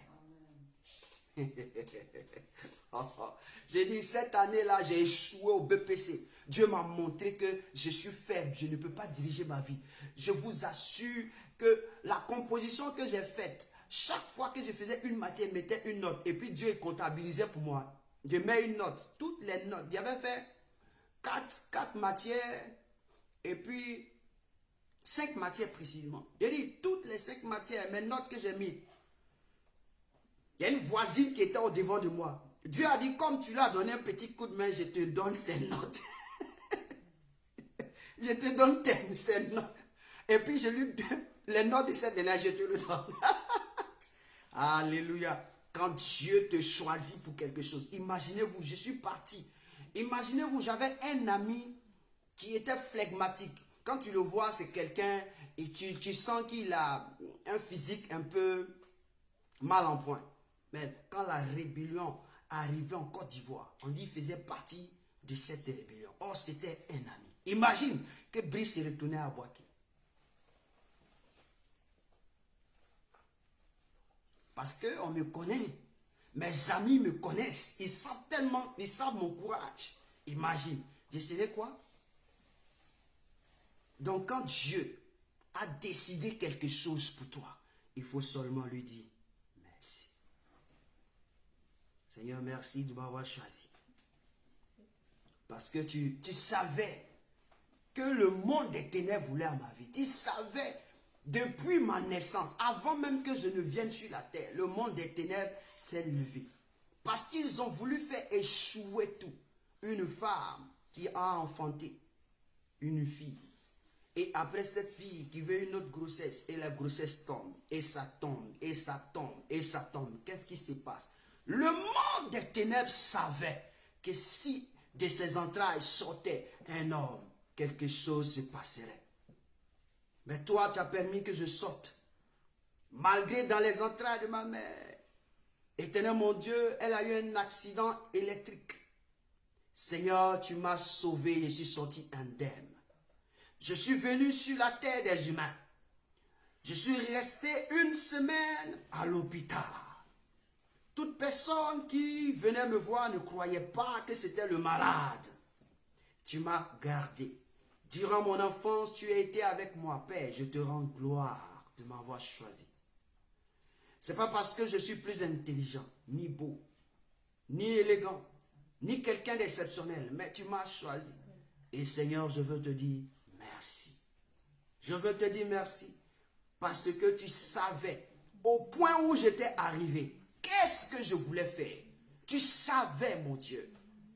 J'ai dit, cette année-là, j'ai échoué au BPC. Dieu m'a montré que je suis faible, je ne peux pas diriger ma vie. Je vous assure que la composition que j'ai faite, chaque fois que je faisais une matière, je mettais une note. Et puis Dieu comptabilisait pour moi. Je mets une note, toutes les notes. J'avais fait 4 matières et puis 5 matières précisément. J'ai dit, toutes les 5 matières, mes notes que j'ai mises. Il y a une voisine qui était au devant de moi. Dieu a dit, comme tu lui as donné un petit coup de main, je te donne ces notes. Je te donne ces notes. Et puis je lui donne les notes de cette dernière, je te le donne. Alléluia. Quand Dieu te choisit pour quelque chose, imaginez-vous, je suis parti. Imaginez-vous, j'avais un ami qui était flegmatique. Quand tu le vois, c'est quelqu'un et tu sens qu'il a un physique un peu mal en point. Mais quand la rébellion arrivait en Côte d'Ivoire, on dit qu'il faisait partie de cette rébellion. Or, c'était un ami. Imagine que Brice est retourné à Boaké. Parce qu'on me connaît. Mes amis me connaissent. Ils savent tellement, ils savent mon courage. Imagine, je serais quoi? Donc quand Dieu a décidé quelque chose pour toi, il faut seulement lui dire merci. Seigneur, merci de m'avoir choisi. Parce que tu savais que le monde des ténèbres voulait à ma vie. Tu savais depuis ma naissance, avant même que je ne vienne sur la terre, le monde des ténèbres s'est levé. Parce qu'ils ont voulu faire échouer tout. Une femme qui a enfanté une fille. Et après cette fille qui veut une autre grossesse, et la grossesse tombe, et ça tombe, et ça tombe, et ça tombe. Qu'est-ce qui se passe? Le monde des ténèbres savait que si de ses entrailles sortait un homme, quelque chose se passerait. Mais toi, tu as permis que je sorte. Malgré dans les entrailles de ma mère. Éternel mon Dieu, elle a eu un accident électrique. Seigneur, tu m'as sauvé, je suis sorti indemne. Je suis venu sur la terre des humains. Je suis resté une semaine à l'hôpital. Toute personne qui venait me voir ne croyait pas que c'était le malade. Tu m'as gardé. Durant mon enfance, tu as été avec moi, Père. Je te rends gloire de m'avoir choisi. Ce n'est pas parce que je suis plus intelligent, ni beau, ni élégant, ni quelqu'un d'exceptionnel, mais tu m'as choisi. Et Seigneur, je veux te dire merci. Je veux te dire merci parce que tu savais au point où j'étais arrivé, qu'est-ce que je voulais faire. Tu savais, mon Dieu.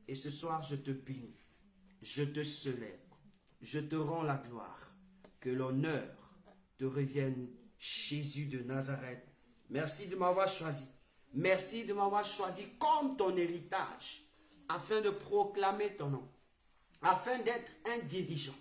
Et ce soir, je te bénis. Je te célèbre. Je te rends la gloire. Que l'honneur te revienne, Jésus de Nazareth. Merci de m'avoir choisi. Merci de m'avoir choisi comme ton héritage. afin de proclamer ton nom, afin d'être un dirigeant,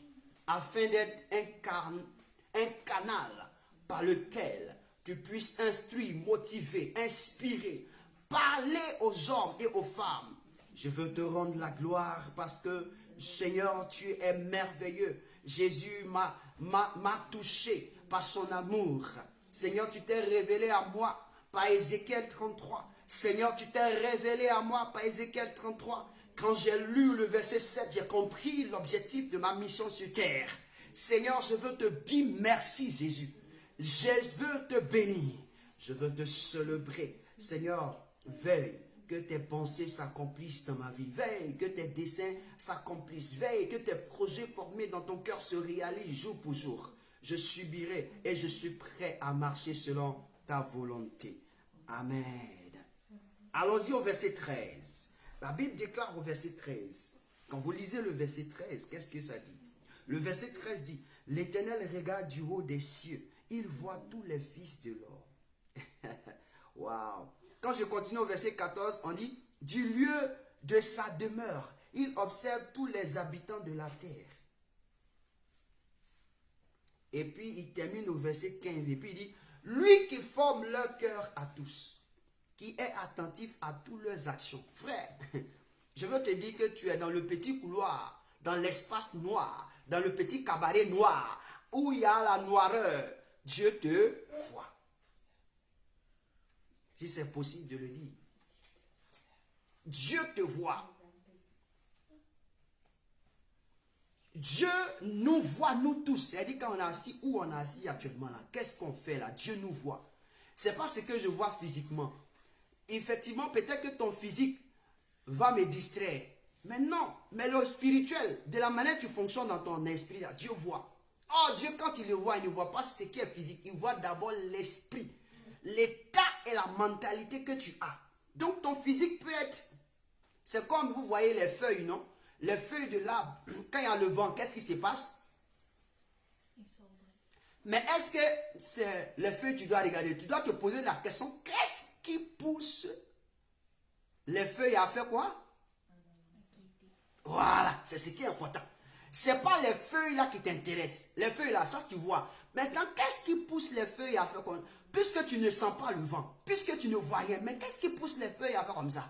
afin d'être un canal par lequel tu puisses instruire, motiver, inspirer, parler aux hommes et aux femmes. Je veux te rendre la gloire parce que, Seigneur, tu es merveilleux. Jésus m'a touché par son amour. Seigneur, tu t'es révélé à moi par Ézéchiel 33. Seigneur, tu t'es révélé à moi par Ézéchiel 33. Quand j'ai lu le verset 7, j'ai compris l'objectif de ma mission sur terre. Seigneur, je veux te dire merci, Jésus. Je veux te bénir. Je veux te célébrer. Seigneur, veille que tes pensées s'accomplissent dans ma vie. Veille que tes desseins s'accomplissent. Veille que tes projets formés dans ton cœur se réalisent jour pour jour. Je subirai et je suis prêt à marcher selon ta volonté. Amen. Allons-y au verset 13. La Bible déclare au verset 13. Quand vous lisez le verset 13, qu'est-ce que ça dit? Le verset 13 dit, l'Éternel regarde du haut des cieux. Il voit tous les fils de l'homme. Waouh! Quand je continue au verset 14, on dit, du lieu de sa demeure, il observe tous les habitants de la terre. Et puis il termine au verset 15 et puis il dit, lui qui forme leur cœur à tous, qui est attentif à toutes leurs actions. Frère, je veux te dire que tu es dans le petit couloir, dans l'espace noir, dans le petit cabaret noir, où il y a la noireur. Dieu te voit. Si c'est possible de le dire. Dieu te voit. Dieu nous voit, nous tous. C'est-à-dire quand on est assis, où on est assis actuellement là, qu'est-ce qu'on fait là? Dieu nous voit. Ce n'est pas ce que je vois physiquement. Effectivement, peut-être que ton physique va me distraire. Mais non, mais le spirituel, de la manière que tu fonctionnes dans ton esprit, là, Dieu voit. Oh, Dieu, quand il le voit, il ne voit pas ce qui est physique. Il voit d'abord l'esprit, l'état et la mentalité que tu as. Donc, ton physique peut être... C'est comme vous voyez les feuilles, non? Les feuilles de l'arbre, quand il y a le vent, qu'est-ce qui se passe? Mais est-ce que c'est les feuilles, tu dois regarder? Tu dois te poser la question, qu'est-ce qui pousse les feuilles à faire quoi? Voilà, c'est ce qui est important. Ce n'est pas les feuilles là qui t'intéressent. Les feuilles là, ça tu vois. Maintenant, qu'est-ce qui pousse les feuilles à faire comme ça? Puisque tu ne sens pas le vent, puisque tu ne vois rien, mais qu'est-ce qui pousse les feuilles à faire comme ça?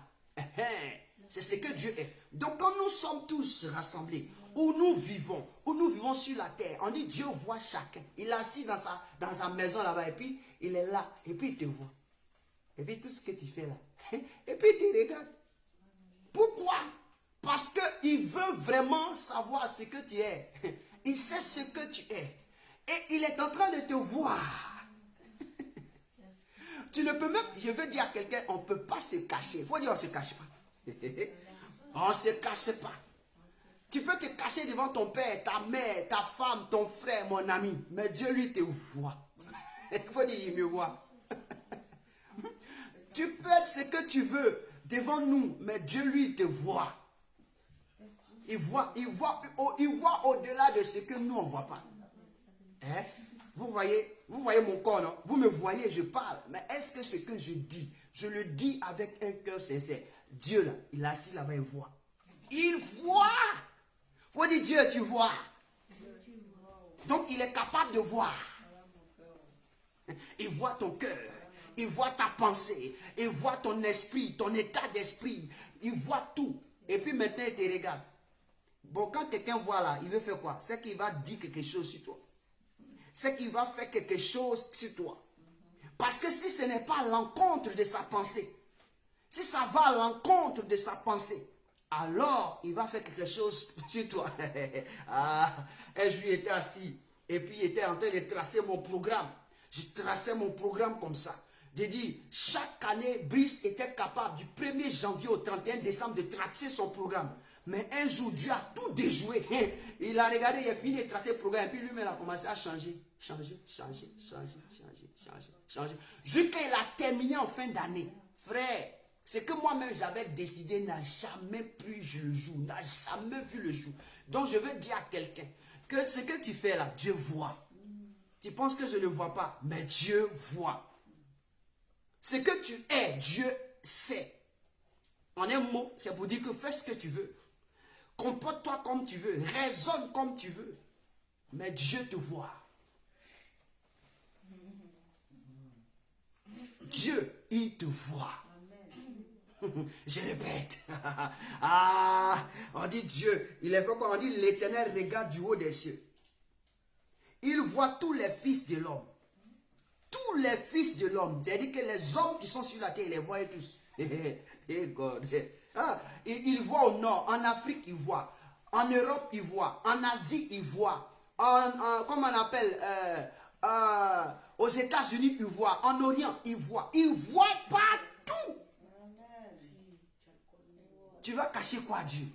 C'est ce que Dieu est. Donc quand nous sommes tous rassemblés, où nous vivons sur la terre, on dit Dieu voit chacun. Il est assis dans sa maison là-bas et puis il est là et puis il te voit. Et puis tout ce que tu fais là. Et puis il te regarde. Pourquoi? Parce qu'il veut vraiment savoir ce que tu es. Il sait ce que tu es. Et il est en train de te voir. Tu ne peux même, je veux dire à quelqu'un, on ne peut pas se cacher. Il faut dire on ne se cache pas. On ne se cache pas. Tu peux te cacher devant ton père, ta mère, ta femme, ton frère, mon ami. Mais Dieu lui te voit. Il faut dire il me voit. Tu peux être ce que tu veux devant nous, mais Dieu lui te voit. Il voit au-delà de ce que nous on ne voit pas. Hein? Vous voyez mon corps, non? Vous me voyez, je parle. Mais est-ce que ce que je dis, je le dis avec un cœur sincère? Dieu là, il est assis là-bas, il voit. Il voit. Faut dire Dieu, tu vois. Donc il est capable de voir. Il voit ton cœur. Il voit ta pensée. Il voit ton esprit, ton état d'esprit. Il voit tout. Et puis maintenant, il te regarde. Bon, quand quelqu'un voit là, il veut faire quoi? C'est qu'il va dire quelque chose sur toi. C'est qu'il va faire quelque chose sur toi. Parce que si ce n'est pas à l'encontre de sa pensée, si ça va à l'encontre de sa pensée, alors il va faire quelque chose sur toi. Un jour, il était assis et puis il était en train de tracer mon programme. Je traçais mon programme comme ça. De dire, chaque année, Brice était capable du 1er janvier au 31 décembre de tracer son programme. Mais un jour, Dieu a tout déjoué. Il a regardé, il a fini de tracer le programme. Et puis lui-même, il a commencé à changer. Jusqu'à il a terminé en fin d'année. Frère, ce que moi-même j'avais décidé n'a jamais pris le jour. N'a jamais vu le jour. Donc je veux dire à quelqu'un que ce que tu fais là, Dieu voit. Tu penses que je ne vois pas, mais Dieu voit. Ce que tu es, Dieu sait. En un mot, c'est pour dire que fais ce que tu veux. Comporte-toi comme tu veux. Raisonne comme tu veux. Mais Dieu te voit. Dieu, il te voit. Je répète. On dit Dieu. Il est fait quoi? On dit l'Éternel regarde du haut des cieux. Il voit tous les fils de l'homme. Tous les fils de l'homme. C'est-à-dire que les hommes qui sont sur la terre, il les voit tous. God. Il voit au nord, en Afrique, il voit. En Europe, il voit. En Asie, il voit. Comment on appelle aux États-Unis, il voit. En Orient, il voit. Il voit partout. Tu vas cacher quoi, Dieu?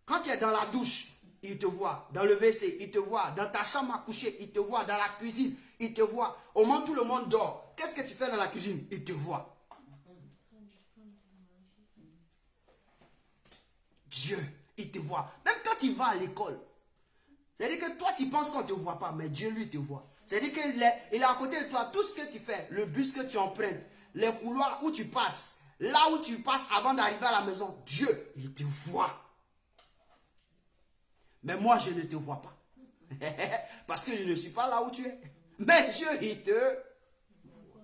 Quand tu es dans la douche, il te voit. Dans le WC, il te voit. Dans ta chambre à coucher, il te voit. Dans la cuisine, il te voit. Au moment où tout le monde dort, qu'est-ce que tu fais dans la cuisine? Il te voit. Dieu, il te voit. Même quand tu vas à l'école. C'est-à-dire que toi, tu penses qu'on ne te voit pas, mais Dieu, lui, te voit. C'est-à-dire qu'il est à côté de toi. Tout ce que tu fais, le bus que tu empruntes, les couloirs où tu passes, là où tu passes avant d'arriver à la maison, Dieu, il te voit. Mais moi, je ne te vois pas. Parce que je ne suis pas là où tu es. Mais Dieu, il te voit.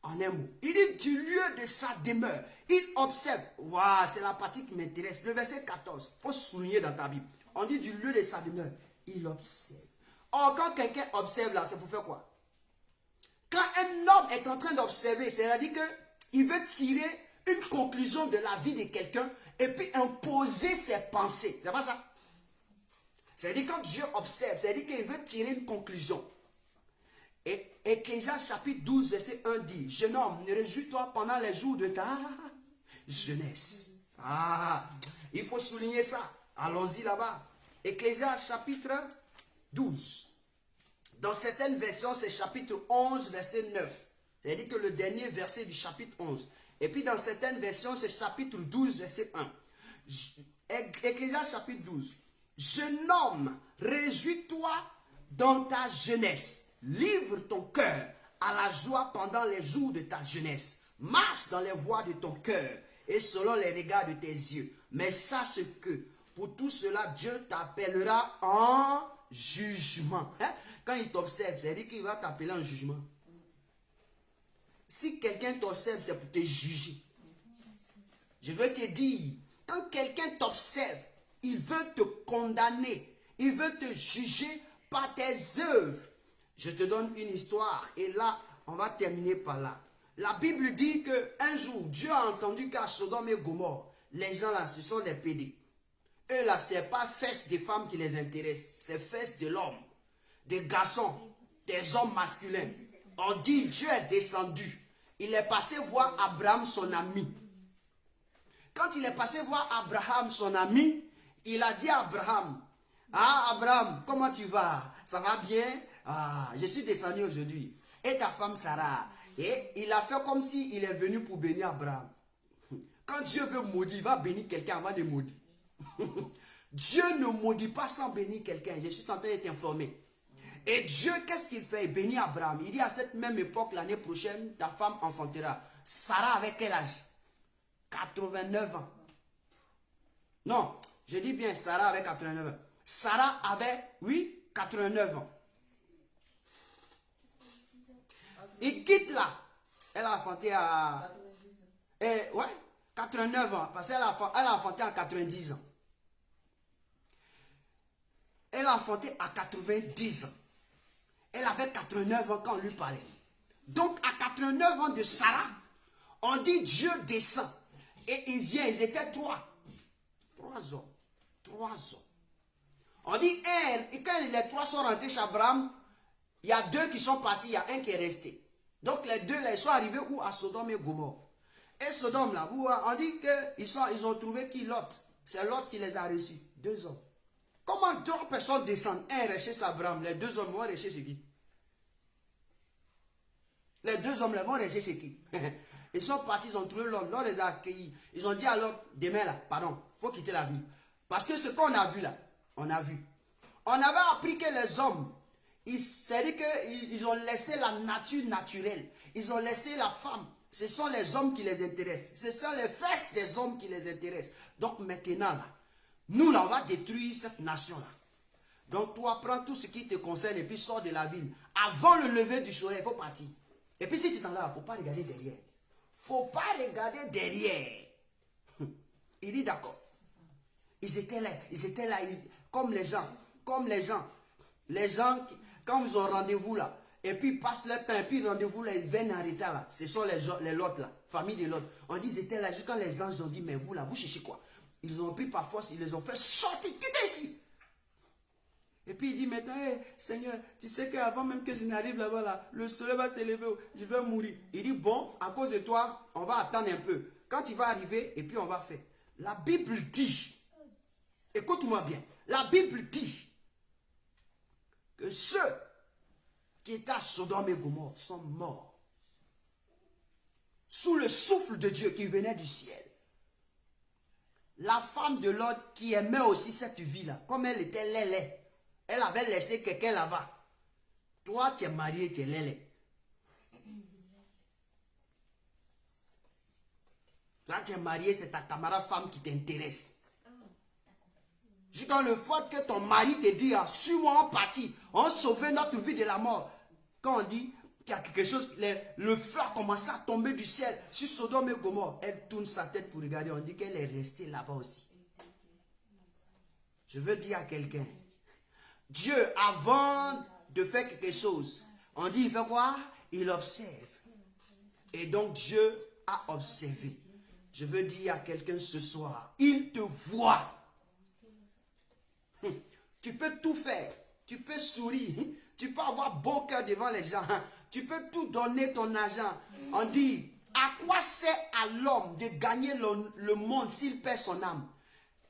En un mot, il dit du lieu de sa demeure. Il observe. Waouh, c'est la partie qui m'intéresse. Le verset 14. Il faut souligner dans ta Bible. On dit du lieu de sa demeure. Il observe. Or, quand quelqu'un observe là, c'est pour faire quoi? Quand un homme est en train d'observer, c'est-à-dire qu'il veut tirer une conclusion de la vie de quelqu'un et puis imposer ses pensées. C'est pas ça? C'est-à-dire quand Dieu observe, c'est-à-dire qu'il veut tirer une conclusion. Et Ecclésiaste chapitre 12, verset 1 dit, jeune homme, ne réjouis-toi pendant les jours de ta jeunesse. Il faut souligner ça. Allons-y là-bas. Ecclésiaste chapitre 12. Dans certaines versions, c'est chapitre 11, verset 9. C'est-à-dire que le dernier verset du chapitre 11. Et puis dans certaines versions, c'est chapitre 12, verset 1. Ecclésiaste chapitre 12. Jeune homme, réjouis-toi dans ta jeunesse. Livre ton cœur à la joie pendant les jours de ta jeunesse. Marche dans les voies de ton cœur et selon les regards de tes yeux. Mais sache que pour tout cela, Dieu t'appellera en jugement. Quand il t'observe, c'est-à-dire qu'il va t'appeler en jugement. Si quelqu'un t'observe, c'est pour te juger. Je veux te dire, quand quelqu'un t'observe, il veut te condamner. Il veut te juger par tes œuvres. Je te donne une histoire et là, on va terminer par là. La Bible dit qu'un jour, Dieu a entendu qu'à Sodome et Gomorrhe, les gens là, ce sont des pédés. Eux là, ce n'est pas fesses des femmes qui les intéressent, c'est fesses de l'homme, des garçons, des hommes masculins. On dit, Dieu est descendu. Il est passé voir Abraham, son ami. Quand il est passé voir Abraham, son ami, il a dit à Abraham, ah Abraham, comment tu vas? Ça va bien? Ah, je suis descendu aujourd'hui. Et ta femme Sarah? Et il a fait comme s'il est venu pour bénir Abraham. Quand Dieu veut maudire, il va bénir quelqu'un avant de maudire. Dieu ne maudit pas sans bénir quelqu'un. Je suis en train de t'informer. Et Dieu, qu'est-ce qu'il fait? Il bénit Abraham. Il dit à cette même époque, l'année prochaine, ta femme enfantera. Sarah avec quel âge? 89 ans. Non, je dis bien Sarah avec 89 ans. Sarah avait, oui, 89 ans. Il quitte là. Elle a enfanté à... 89 ans. Parce qu'elle a enfanté à 90 ans. Elle a enfanté à 90 ans. Elle avait 89 ans quand on lui parlait. Donc à 89 ans de Sarah, on dit Dieu descend. Et il vient, ils étaient trois. 3 hommes. 3 hommes. On dit et quand les 3 sont rentrés chez Abraham, il y a 2 qui sont partis, il y a un qui est resté. Donc les 2 là, ils sont arrivés où? À Sodome et Gomorrhe. Et Sodome là, on dit qu'ils ont trouvé qui? Lot. C'est Lot qui les a reçus. 2 hommes. Comment 2 personnes descendent? Un est chez Abraham, les 2 hommes vont rester chez qui? Les 2 hommes là vont rester chez qui? Ils sont partis, ils ont trouvé l'homme, l'homme les a accueillis. Ils ont dit alors, demain là, pardon, il faut quitter la ville. Parce que ce qu'on a vu là, on a vu. On avait appris que les hommes, c'est-à-dire qu'ils ont laissé la nature naturelle. Ils ont laissé la femme Ce sont les hommes qui les intéressent. Ce sont les fesses des hommes qui les intéressent. Donc maintenant, là, nous, là, on va détruire cette nation-là. Donc toi, prends tout ce qui te concerne et puis sors de la ville. Avant le lever du soleil, il faut partir. Et puis si tu t'en vas, il ne faut pas regarder derrière. Il ne faut pas regarder derrière. Il dit d'accord. Ils étaient là, comme les gens. Les gens, quand ils ont rendez-vous là, et puis ils passent leur temps, et puis rendez-vous là, ils viennent en retard là. Ce sont les Lot là, famille de Lot. On dit ils étaient là, jusqu'à les anges ont dit, mais vous là, vous cherchez quoi? Ils ont pris par force, ils les ont fait sortir, quittez ici. Et puis il dit maintenant, hey, Seigneur, tu sais qu'avant même que je n'arrive là-bas, là, le soleil va s'élever, je vais mourir. Il dit, bon, à cause de toi, on va attendre un peu. Quand il va arriver, et puis on va faire. La Bible dit, écoute-moi bien, la Bible dit que ceux qui étaient à Sodome et Gomorrhe sont morts. Sous le souffle de Dieu qui venait du ciel. La femme de Lot qui aimait aussi cette vie-là, comme elle était lélé, elle avait laissé quelqu'un là-bas. Toi, tu es marié, tu es lélé. Toi, tu es marié, c'est ta camarade femme qui t'intéresse. Jusqu'à le fait que ton mari te dit, ah, suis-moi, on partit, on sauve notre vie de la mort. Quand on dit qu'il y a quelque chose, le feu a commencé à tomber du ciel sur Sodome et Gomorrhe, elle tourne sa tête pour regarder, on dit qu'elle est restée là-bas aussi. Je veux dire à quelqu'un, Dieu, avant de faire quelque chose, on dit, il fait quoi? Il observe. Et donc Dieu a observé. Je veux dire à quelqu'un ce soir, il te voit. Tu peux tout faire. Tu peux sourire. Tu peux avoir bon cœur devant les gens. Tu peux tout donner ton argent. On dit, à quoi sert à l'homme de gagner le monde s'il perd son âme?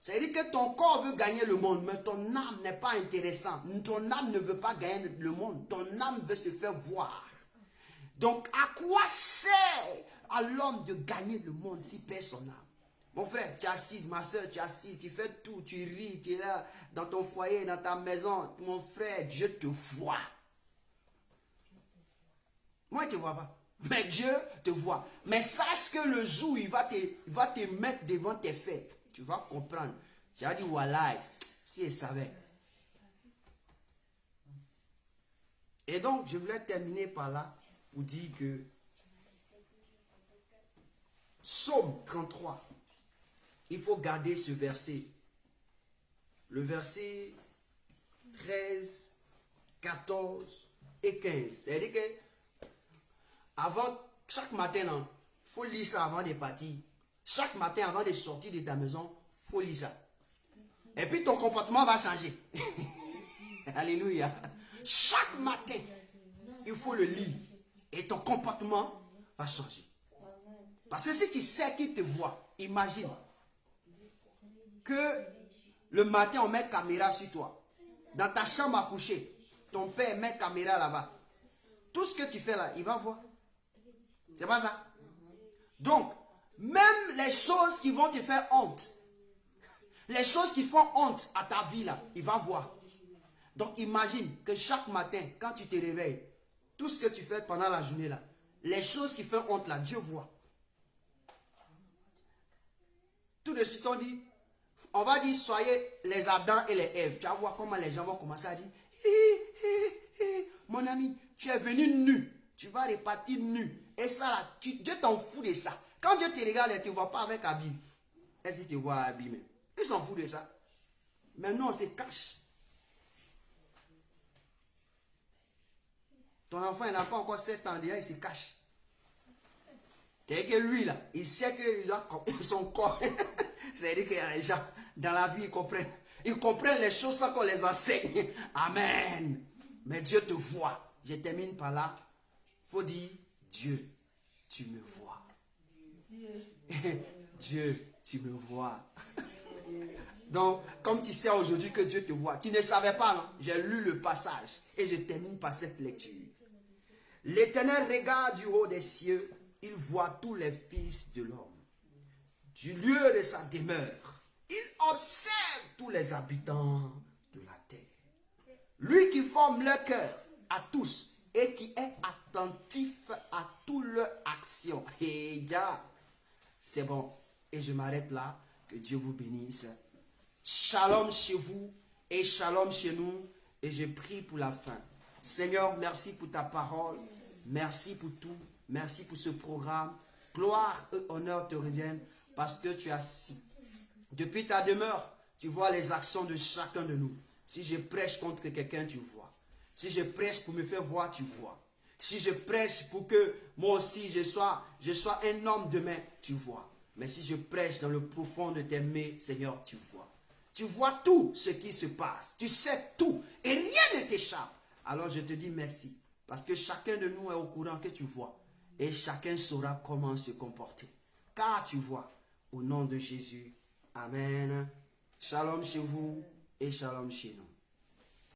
C'est-à-dire que ton corps veut gagner le monde, mais ton âme n'est pas intéressante. Ton âme ne veut pas gagner le monde. Ton âme veut se faire voir. Donc, à quoi sert à l'homme de gagner le monde s'il perd son âme? Mon frère, tu es assise, ma soeur, tu es assise, tu fais tout, tu ris, tu es là, dans ton foyer, dans ta maison. Mon frère, Dieu te voit. Moi, je ne te vois pas. Mais Dieu te voit. Mais sache que le jour où il va te mettre devant tes faits, tu vas comprendre. J'ai dit, voilà, si elle savait. Et donc, je voulais terminer par là pour dire que Psaume 33, il faut garder ce verset. Le verset 13, 14 et 15. C'est-à-dire que avant, chaque matin, il faut lire ça avant de partir. Chaque matin, avant de sortir de ta maison, il faut lire ça. Et puis ton comportement va changer. Alléluia. Chaque matin, il faut le lire. Et ton comportement va changer. Parce que si tu sais qu'il te voit, imagine que le matin, on met caméra sur toi. Dans ta chambre à coucher, ton père met caméra là-bas. Tout ce que tu fais là, il va voir. C'est pas ça? Donc, même les choses qui vont te faire honte, les choses qui font honte à ta vie là, il va voir. Donc, imagine que chaque matin, quand tu te réveilles, tout ce que tu fais pendant la journée là, les choses qui font honte là, Dieu voit. Tout de suite, on va dire, soyez les Adam et les Ève. Tu vas voir comment les gens vont commencer à dire, mon ami, tu es venu nu. Tu vas repartir nu. Et ça, là, Dieu t'en fout de ça. Quand Dieu te regarde, il ne te voit pas avec habit. Est-ce qu'il te voit habillé? Il s'en fout de ça. Maintenant, on se cache. Ton enfant, il n'a pas encore 7 ans, déjà, il se cache. C'est que lui, là, il sait qu'il a son corps. C'est-à-dire qu'il y a les gens, dans la vie, ils comprennent. Ils comprennent les choses sans qu'on les enseigne. Amen. Mais Dieu te voit. Je termine par là. Il faut dire, Dieu, tu me vois. Dieu, tu me vois. Donc, comme tu sais aujourd'hui que Dieu te voit, tu ne savais pas, non? J'ai lu le passage et je termine par cette lecture. L'Éternel regarde du haut des cieux, il voit tous les fils de l'homme. Du lieu de sa demeure, il observe tous les habitants de la terre. Lui qui forme leur cœur à tous et qui est attentif à toute leur action. Et gars, c'est bon. Et je m'arrête là. Que Dieu vous bénisse. Shalom chez vous et shalom chez nous. Et je prie pour la fin. Seigneur, merci pour ta parole. Merci pour tout. Merci pour ce programme. Gloire et honneur te reviennent parce que tu as si. Depuis ta demeure, tu vois les actions de chacun de nous. Si je prêche contre quelqu'un, tu vois. Si je prêche pour me faire voir, tu vois. Si je prêche pour que moi aussi je sois un homme demain, tu vois. Mais si je prêche dans le profond de tes mains, Seigneur, tu vois. Tu vois tout ce qui se passe. Tu sais tout. Et rien ne t'échappe. Alors je te dis merci. Parce que chacun de nous est au courant que tu vois. Et chacun saura comment se comporter. Car tu vois. Au nom de Jésus. Amen. Shalom chez vous et shalom chez nous.